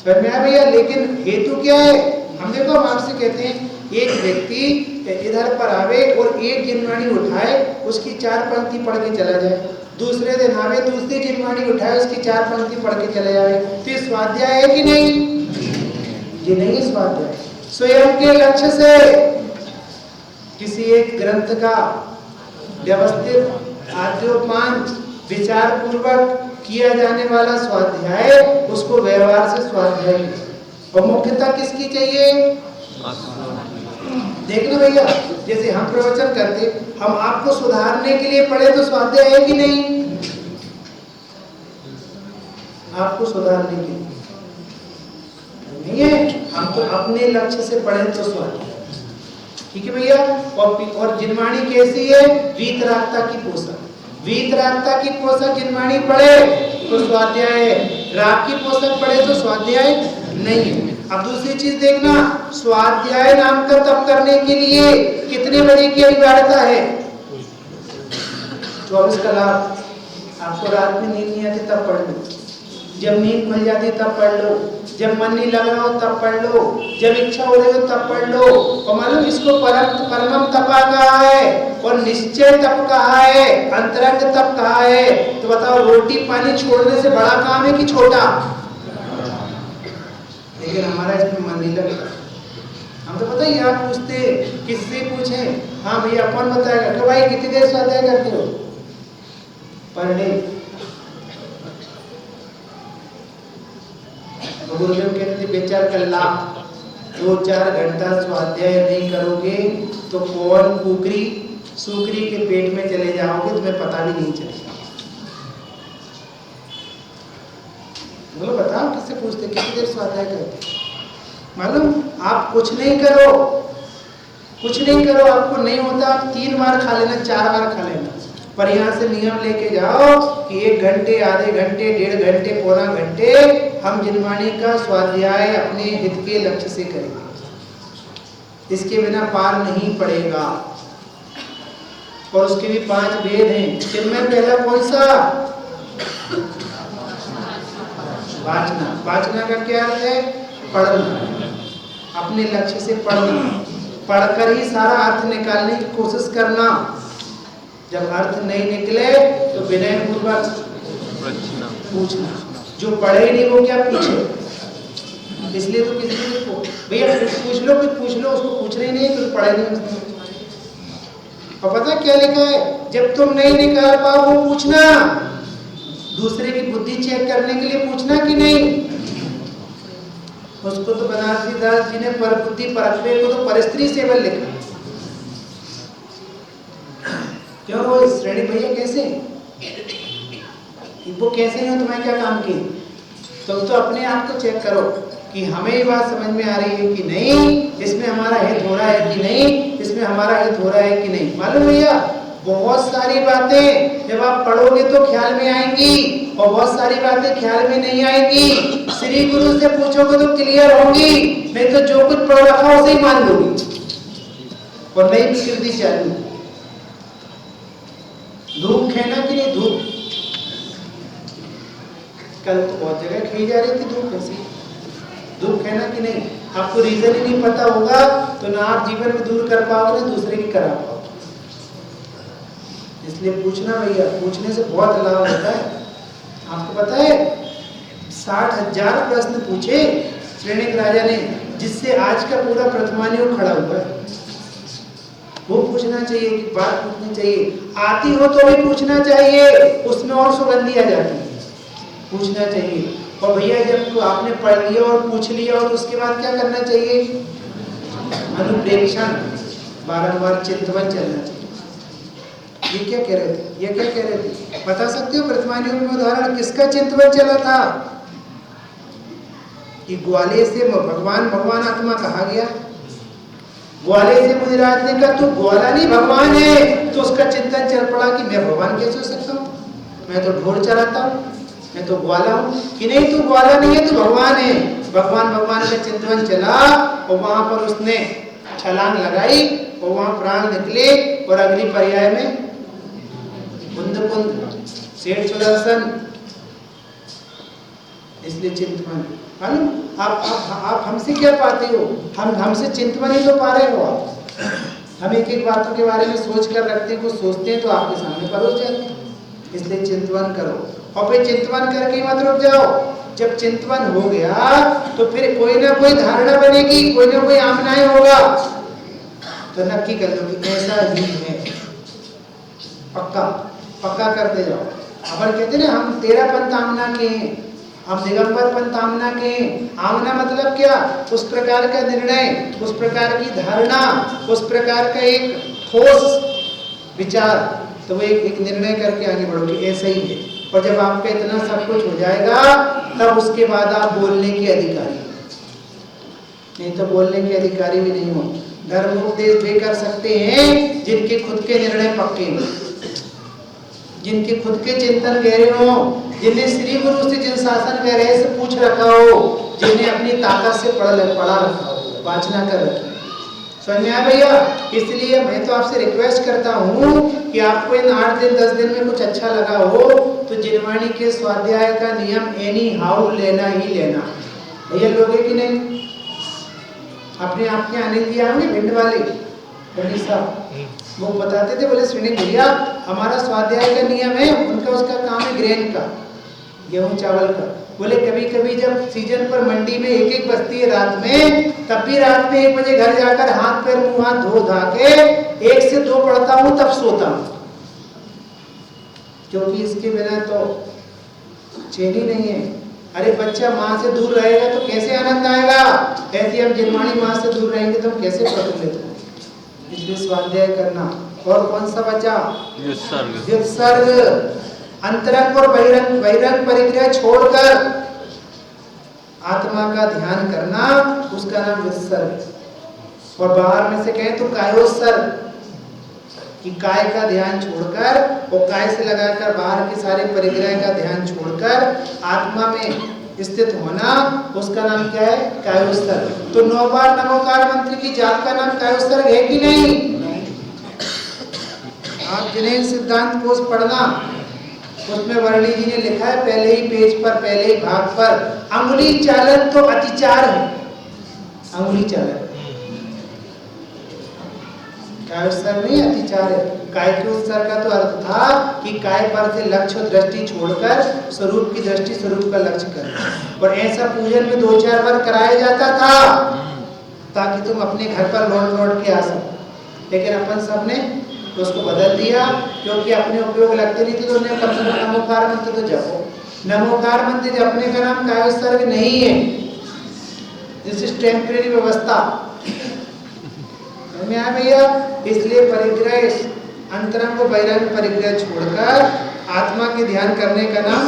समझ में आया भैया? लेकिन हेतु क्या है? हम देखो, हम आपसे कहते हैं एक व्यक्ति इधर पर आवे और एक जिनवाणी उठाए, उसकी 4 पंक्ति पढ़ के चला जाए, दूसरे दिन आवे, दूसरी जिनवाणी उठाए, उसकी 4 पंक्ति पढ़ के चले जाए, तो ये स्वाध्याय है कि नहीं? ये नहीं है स्वाध्याय। स्वयं के लक्ष्य से किसी एक ग्रंथ का व्यवस्थित आद्योपान विचार पूर्वक किया जाने वाला स्वाध्याय, उसको व्यवहार से स्वाध्याय। और मुख्यता किसकी चाहिए? देखना भैया, जैसे हम प्रवचन करते, हम आपको सुधारने के लिए पढ़े तो स्वाध्याय है कि नहीं? आपको सुधारने के लिए नहीं है, हम तो अपने लक्ष्य से पढ़े तो स्वाध्याय। ठीक है भैया? और जिनवाणी कैसी है? वीतरागता की पोषक। वीतरागता की पोषक जिनवाणी पढ़े तो स्वाध्याय है, राग की पोषक पढ़े तो स्वाध्याय नहीं है। अब दूसरी चीज देखना, स्वाध्याय नाम का तप करने के लिए कितने बजे की अनिवार्यता है? 24 कलाक। आपको रात में नींद नहीं आती तब पढ़ लो, जब नींद खुल जाती तब पढ़ लो, जब मन नहीं लग रहा हो तब पढ़ लो, जब इच्छा हो रही हो तब पढ़ लो। और मालूम इसको परमम तपा कहा है और निश्चय तप कहा है, अंतरंग तप कहा है। तो बताओ, रोटी पानी छोड़ने से बड़ा काम है कि छोटा? लेकिन हमारा इसमें मन नहीं लगता। हम तो पता ही, आप पूछते किससे पूछे? हाँ भैया, कौन बताएगा? तो भाई कितनी देर स्वाध्याय करते हो पर डे? तो गुरुदेव कहते थे बेचार कलाक 2-4 घंटा स्वाध्याय नहीं करोगे तो कौन कुकरी सुकरी के पेट में चले जाओगे, तुम्हें पता भी नहीं चलेगा। बोलो बताओ, किससे पूछते कितनी देर स्वाध्याय करते? मालूम, आप कुछ नहीं करो, कुछ नहीं करो, आपको नहीं होता, आप 3 बार खा लेना, 4 बार खा लेना, पर यहाँ से नियम लेके जाओ कि 1 घंटे, आधे घंटे, 1.5 घंटे, पौना घंटे हम जिनवाणी का स्वाध्याय अपने हित के लक्ष्य से करेंगे। इसके बिना पार नहीं पड़ेगा। और उसके भी 5 भेद हैं। जिनमें पहला कौन सा? वाचना। वाचना का क्या अर्थ है? पढ़ना, अपने लक्ष्य से पढ़ना, पढ़कर ही सारा अर्थ निकालने की कोशिश करना। जब अर्थ नहीं निकले तो विनय पूर्वक पूछना। जो पढ़े ही नहीं वो क्या पूछे? इसलिए तो किसी को भैया पूछ लो, कुछ पूछ लो, उसको पूछना ही नहीं तो पढ़े नहीं। और पता क्या लिखा है? जब तुम नहीं निकाल पाओ वो पूछना, दूसरे की बुद्धि चेक करने के लिए पूछना कि नहीं। उसको तो बनारसी दास जी ने पर बुद्धि परखने को तो परिस्त्री सेवन लिखा। क्यों? वो श्रेणी भैया कैसे, वो कैसे हो, तुम्हें क्या काम की? तुम तो अपने आप को चेक करो कि हमें ये बात समझ में आ रही है कि नहीं, इसमें हमारा हित हो रहा है कि नहीं, इसमें हमारा हित हो रहा है कि नहीं। मालूम भैया, बहुत सारी बातें जब आप पढ़ोगे तो ख्याल में आएंगी और बहुत सारी बातें ख्याल में नहीं आएंगी। श्री गुरु से पूछोगे तो क्लियर होगी, नहीं तो जो कुछ पढ़ रखा उसे ही मान लोगी और नई विकृति चालू। धूप खेना कि नहीं? धूप कल तो बहुत जगह खाई जा रही थी धूप, ऐसी धूप खेना कि नहीं? आपको रीजन ही नहीं पता होगा तो ना आप जीवन में दूर कर पाओगे ना दूसरे की करा पाओगे। इसलिए पूछना भैया, पूछने से बहुत लाभ होता है। आपको पता है 60,000 प्रश्न पूछे श्रेणिक राजा ने, जिससे आज का पूरा प्रथमान्योग खड़ा हुआ है। वो पूछना चाहिए कि बात पूछनी चाहिए, आती हो तो भी पूछना चाहिए, उसमें और सुगंधी आ जाती है। पूछना चाहिए। और भैया जब तो आपने पढ़ लिया और पूछ लिया और उसके बाद क्या करना चाहिए? अनुप्रेक्षण, बारंबार चिंतन चलना चाहिए। ये क्या कह रहे थे? ये क्या कह रहे थे? बता सकते हो प्रथमान्योग में उदाहरण किसका चिंतन चला था? कि ग्वाले से भगवान भगवान आत्मा कहा गया। ग्वाले से मुनिराज ने कहा तू ग्वाला नहीं भगवान है, तो उसका चिंतन चल पड़ा कि मैं भगवान कैसे हो सकता हूँ, मैं तो ढोल चलाता हूँ, मैं तो ग्वाला हूँ। कि नहीं तू ग्वाला नहीं है, तू भगवान है। भगवान भगवान का चिंतन चला और वहां पर उसने छलांग लगाई और वहां प्राण निकले और अगली पर्याय में कुंद कुंद सेठ सुदर्शन। इसलिए चिंतवन मालूम आप हमसे क्या पाते हो, हमसे चिंतवन ही तो पा रहे हो आप। हम एक एक बातों के बारे में सोच कर रखते हैं, कुछ सोचते हैं तो आपके सामने परोस जाते हैं। इसलिए चिंतवन करो और फिर चिंतवन करके मत रुक जाओ। जब चिंतवन हो गया तो फिर कोई ना कोई धारणा बनेगी, कोई ना कोई आमनाएं होगा, तो नक्की कर लो कि ऐसा ही है। पक्का पक्का करते जाओ। अपन कहते ना हम 13 पंथ आमना के हैं, हम दिगंबर पंथ आमना के हैं। आमना मतलब क्या? उस प्रकार का निर्णय, उस प्रकार की धारणा, उस प्रकार का एक ठोस विचार, तो वो एक निर्णय करके आगे बढ़ोगे ऐसा ही है। और जब आपका इतना सब कुछ हो जाएगा तब उसके बाद आप बोलने के अधिकारी, नहीं तो बोलने के अधिकारी भी नहीं हो। धर्म उपदेश वे कर सकते हैं जिनके खुद के निर्णय पक्के हों, जिनके खुद के चिंतन गहरे हो, जिन्हें श्री गुरु से जिन शासन गहरे से पूछ रखा हो, जिन्हें अपनी ताकत से पढ़ा रखा हो, वाचना कर रखी। समझ में आया भैया? इसलिए मैं तो आपसे रिक्वेस्ट करता हूँ कि आपको इन 8 दिन 10 दिन में कुछ अच्छा लगा हो तो जिनवाणी के स्वाध्याय का नियम एनी हाउ लेना ही लेना। भैया लोगे कि नहीं? अपने आपके आनंद जी आएंगे भिंड वाले पंडित साहब, वो बताते थे, बोले सुनिए भैया हमारा स्वाध्याय का नियम है, उनका उसका काम है ग्रेन का, गेहूं चावल का। बोले कभी कभी जब सीजन पर मंडी में एक एक बजती है रात में, तब भी रात में 1 बजे घर जाकर हाथ पैर मुंह हाथ धो धा के 1 से 2 पढ़ता हूँ, तब सोता हूँ, क्योंकि इसके बिना तो चैन ही नहीं है। अरे बच्चा माँ से दूर रहेगा तो कैसे आनंद आएगा? ऐसे हम जिनवाणी माँ से दूर रहेंगे तो हम कैसे प्रफुल्लित होंगे? इसलिए स्वाध्याय करना। और कौन सा बचा? व्युत्सर्ग, अंतरंग और बहिरंग परिग्रह छोड़कर आत्मा का ध्यान करना, उसका नाम व्युत्सर्ग। और बाहर में से कहें तो कायोत्सर्ग, कि काय का ध्यान छोड़कर और काय से लगाकर बाहर के सारे परिग्रह का ध्यान छोड़कर आत्मा में स्थित होना, उसका नाम क्या है? कायोत्सर्ग। तो 9 बार नमोकार मंत्र की जाप का नाम कायोत्सर्ग है कि नहीं? आप जिन्हें सिद्धांत कोश पढ़ना, उसमें वर्णी जी ने लिखा है पहले ही पेज पर, पहले ही भाग पर, अंगुली चालन तो अतिचार है। अंगुली चालन काय उत्सर्ग नहीं, अतिचार है। काय के उत्सर्ग का तो अर्थ था कि काय पर से लक्ष्य दृष्टि छोड़कर स्वरूप की दृष्टि, स्वरूप का लक्ष्य कर। और ऐसा पूजन में 2-4 बार कराया जाता था ताकि तुम अपने घर पर लौट के आ सको। लेकिन अपन सब ने तो उसको बदल दिया, क्योंकि अपने उपयोग लगते नहीं थे, तो उन्हें कम से कम नमोकार मंत्र तो जपो। नमोकार मंत्र जपने का नाम काय उत्सर्ग नहीं है, दिस इज टेम्परेरी व्यवस्था में आया भैया। इसलिए परिग्रह, अंतरंग को बहिरंग परिग्रह छोड़कर आत्मा के ध्यान करने का नाम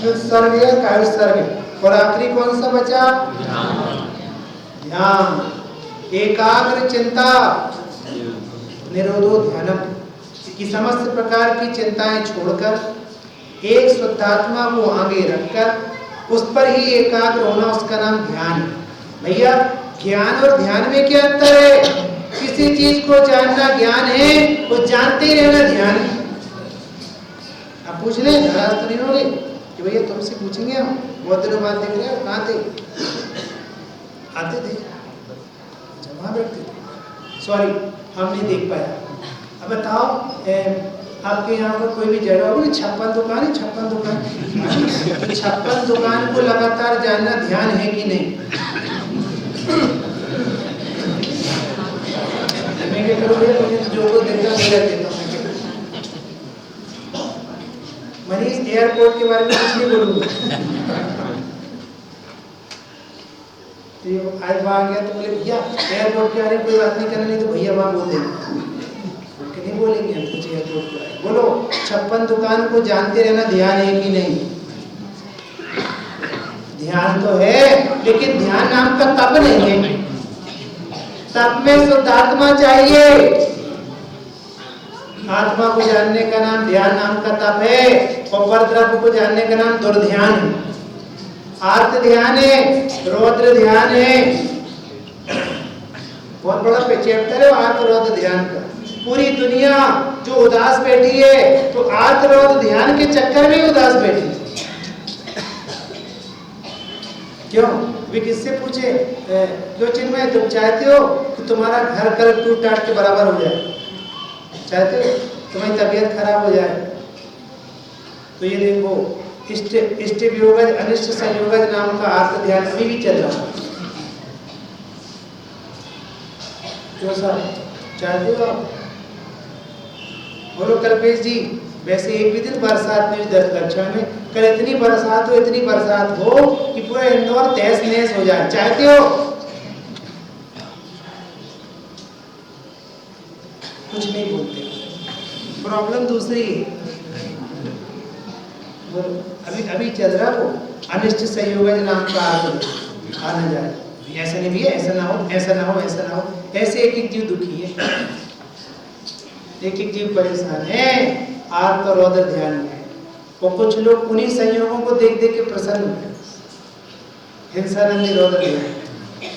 व्युत्सर्ग है, कायोत्सर्ग। और आखिरी कौन सा बचा? ध्यान, एकाग्र चिंता, निरोधो ध्यानम, कि समस्त प्रकार की चिंताएं छोड़कर एक शुद्धात्मा को आगे रखकर उस पर ही एकाग्र होना, उसका नाम ध्यान। भैया ज्ञान और ध्यान में क्या अंतर है? किसी चीज को जानना ज्ञान है, वो जानते ही रहना ध्यान है। आप पूछ ले, नाराज तो नहीं होगे कि भैया तुमसे पूछेंगे हम, बहुत दिनों बाद देख रहे हो, कहाँ थे? आते थे, वहाँ बैठते थे, सॉरी हम नहीं देख पाया। अब बताओ आपके यहाँ पर कोई भी जगह हो ना, 56 दुकान है, 56 दुकान, 56 दुकान को लगातार जानना ध्यान है कि नहीं? मैं क्या करूँगा, मुझे जो को देखता मेरा देता हूँ। मनीष एयरपोर्ट के बारे में कुछ नहीं बोलूँगा। आज वहाँ गया तो बोले भैया एयरपोर्ट के बारे में कोई बात नहीं करना, नहीं तो भैया वहाँ बोल देंगे, नहीं बोलेंगे हम कुछ एयरपोर्ट के बारे। बोलो 56 दुकान को जानते रहना ध्यान है कि नहीं? ध्यान तो है, लेकिन ध्यान नाम का तप नहीं है। तप में शुद्धात्मा चाहिए। आत्मा को जानने का नाम ध्यान नाम का तप है, और परद्रव्य को जानने का नाम दुर्ध्यान है। आर्त ध्यान है, रौद्र ध्यान है, बहुत बड़ा चैप्टर है आर्त ध्यान का। पूरी दुनिया जो उदास बैठी है तो आर्त ध्यान के चक्कर में उदास बैठी है। क्यों? वे किससे पूछे, जो चिन्मय तुम चाहते हो कि तुम्हारा घर कल टूट टाट के बराबर हो जाए? चाहते हो तुम्हारी तबीयत खराब हो जाए? तो ये देखो इष्ट वियोगज अनिष्ट संयोगज नाम का आर्त ध्यान अभी भी चल रहा है। क्यों साहब, चाहते हो आप? बोलो कल्पेश जी, वैसे एक भी दिन बरसात में 10 कक्षा में कल इतनी बरसात हो कि पूरा इंदौर तहस नहस हो जाए, चाहते हो? कुछ नहीं बोलते, प्रॉब्लम दूसरी है। अभी चल रहा वो अनिष्ट संयोगज नाम का आना जाए, ऐसा नहीं भी है, ऐसा ना हो, ऐसा ना हो, ऐसा ना हो, ऐसे एक एक जीव दुखी है, एक एक जीव परेशान है आर्त और रौद्र ध्यान में। और कुछ लोग उन्हीं संयोगों को देख देख के प्रसन्न हुए। हिंसानंदी रौद्र ध्यान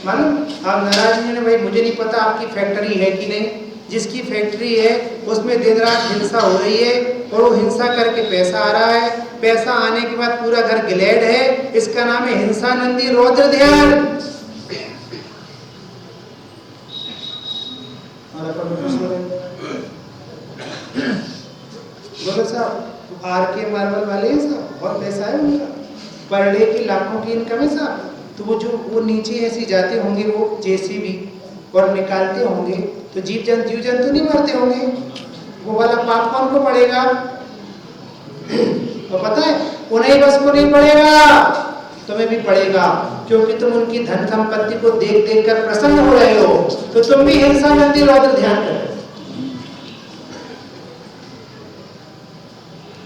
मालूम, आप नाराज नहीं है भाई, मुझे नहीं पता आपकी फैक्ट्री है कि नहीं, जिसकी फैक्ट्री है उसमें दिन रात हिंसा हो रही है और वो हिंसा करके पैसा आ रहा है, पैसा आने के बाद पूरा घर गिलेड है, इसका नाम है हिंसानंदी रौद्र ध्यान। बोलो साहब, आरके मार्बल वाले हैं साहब, बहुत पैसा है उनका, पर डे की लाखों की इनकम है साहब। तो वो नीचे ऐसी जाते होंगे वो जेसीबी और निकालते होंगे, तो जीव जंतु नहीं मरते होंगे, वो वाला पाप कौन को पड़ेगा? तो पता है उन्हें बस को नहीं पड़ेगा, तुम्हें भी पड़ेगा, क्योंकि तुम उनकी धन संपत्ति को देख देख कर प्रसन्न हो रहे हो, तो तुम भी हिंसानंदी रौद्र ध्यान करो।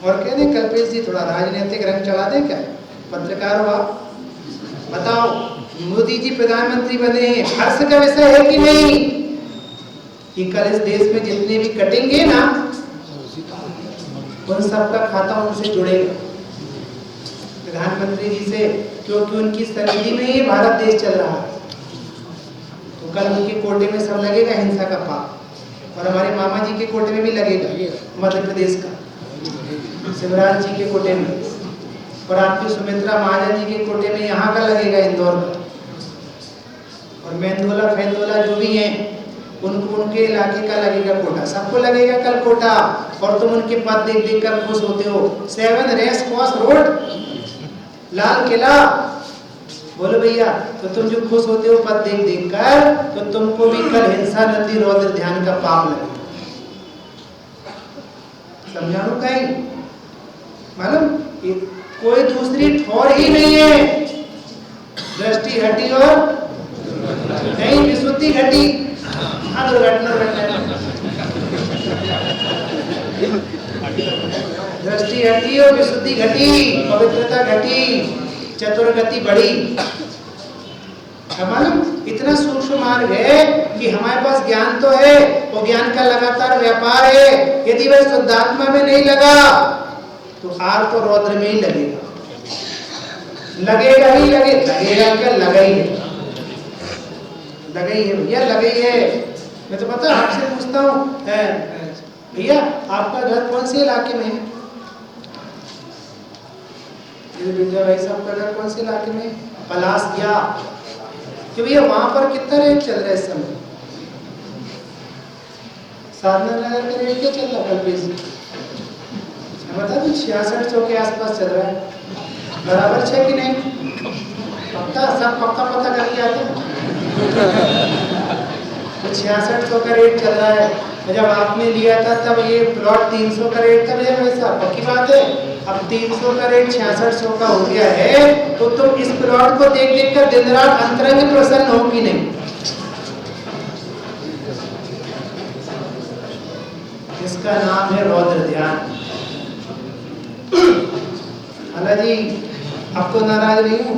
और कह दें कल्पेश जी थोड़ा राजनीतिक रंग चढ़ा दें क्या? पत्रकार हो आप, बताओ मोदी जी प्रधानमंत्री बने हैं, हर्ष का विषय है कि नहीं कि कल इस देश में जितने भी कटेंगे ना उन सबका खाता उनसे जुड़ेगा, प्रधानमंत्री जी से, क्योंकि उनकी सनिधि में ही भारत देश चल रहा है। तो कल उनके कोटे में सब लगेगा हिंसा का पाप, और हमारे मामा जी के कोटे में भी लगेगा, मध्य प्रदेश का शिवराज जी के कोटे में, और आपकी सुमित्रा महाजन जी के कोटे में यहाँ का लगेगा, इंदौर का, और मेंदोला फैंदोला जो भी हैं उनको उनके इलाके का लगेगा कोटा, सबको लगेगा कल कोटा। और तुम उनके पद देख देख कर खुश होते हो। 7 race course road, Lal Qila, बोलो भैया, तो तुम जो खुश होते हो पद देख देख कर, तो तुमको भी कल हिंसानंदी रौद्र ध्यान का पाप लगेगा। समझानो कहीं मालूम, कोई दूसरी ठोर ही नहीं है, दृष्टि हटी और नहीं विशुद्धि घटी। दृष्टि हटी और विशुद्धि घटी, पवित्रता घटी, चतुर्गति बढ़ी। मालूम इतना सूक्ष्म मार्ग है कि हमारे पास ज्ञान तो है, वो ज्ञान का लगातार व्यापार है। यदि वह शुद्धात्मा में नहीं लगा तो आर्त और रौद्र में ही लगेगा, लगेगा ही लगेगा क्या, लगा ही है, लगा ही है भैया, लगा ही है। मैं तो पता आपसे पूछता हूँ भैया आपका घर कौन से इलाके में है? विजय भाई साहब का घर कौन से इलाके में? पलासिया। कि भैया वहां पर कितना रेट चल रहा है इस समय? साधना नगर का रेट क्या चल रहा है कल्पेश? बता दो 6600 के आसपास चल रहा है, बराबर है कि नहीं? पक्का सब पक्का पता करके आते हैं। तो 6600 का रेट चल रहा है, जब आपने लिया था तब ये प्लॉट 300 का रेट था भैया, वैसा पक्की बात है। अब 300 का रेट 6600 का हो गया है, तो तुम इस प्लॉट को देख देख कर दिन रात अंतरंग प्रसन्न हो कि नहीं? इसका नाम है रौद्र ध्यान। अल्लाह जी अब तो नाराज नहीं हूँ,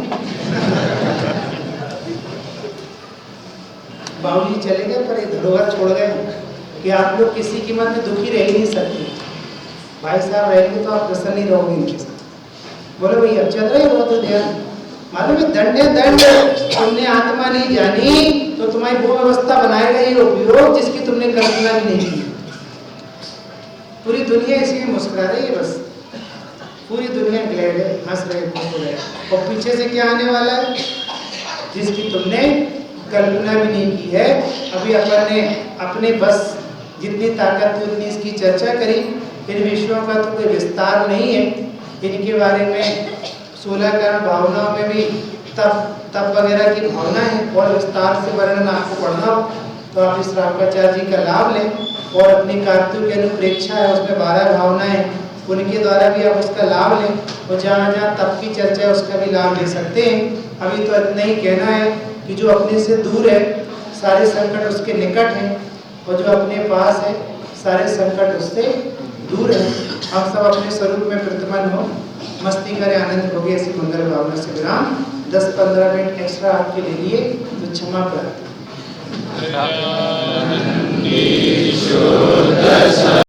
बाबूजी चले गए पर एक धरोहर छोड़ गए कि आप लोग किसी कीमत में दुखी रह ही नहीं सकते। भाई साहब रहेंगे तो आप प्रसन्न ही रहोगे इनके साथ। बोलो भैया चल रहे हो तो ध्यान, मालूम है दंड है दंड, तुमने आत्मा नहीं जानी तो तुम्हारी वो अवस्था बनाएगा ये उपयोग जिसकी तुमने कल्पना भी नहीं की। पूरी दुनिया इसी में मुस्कुरा रही है, बस पूरी दुनिया ग्लैड है, हंस रहे, खुश हो रहे, और पीछे से क्या आने वाला है जिसकी तुमने कल्पना भी नहीं की है। अभी अपन ने अपने बस जितनी ताकत थी उतनी इसकी चर्चा करी। इन विषयों का तो कोई विस्तार नहीं है, इनके बारे में 16 कर्ण भावनाओं में भी तप वगैरह की भावना है, और विस्तार से वर्णन आपको पढ़ना हो तो आप इस रामकाचार्य जी का लाभ लें, और अपनी कार्तिक की अनुप्रेक्षा है उसमें 12 भावनाएं, उनके द्वारा भी आप उसका लाभ लें, और जहाँ जहाँ तप की चर्चा है उसका भी लाभ ले सकते हैं। अभी तो इतना ही कहना है कि जो अपने से दूर है सारे संकट उसके निकट हैं, और जो अपने पास है सारे संकट उससे दूर है। हम सब अपने स्वरूप में प्रतिमन हो, मस्ती करें, आनंद भोगे, ऐसी मंगल भावना से विराम। 10-15 मिनट एक्स्ट्रा आपके ले लिए तो क्षमा प्रार्थना।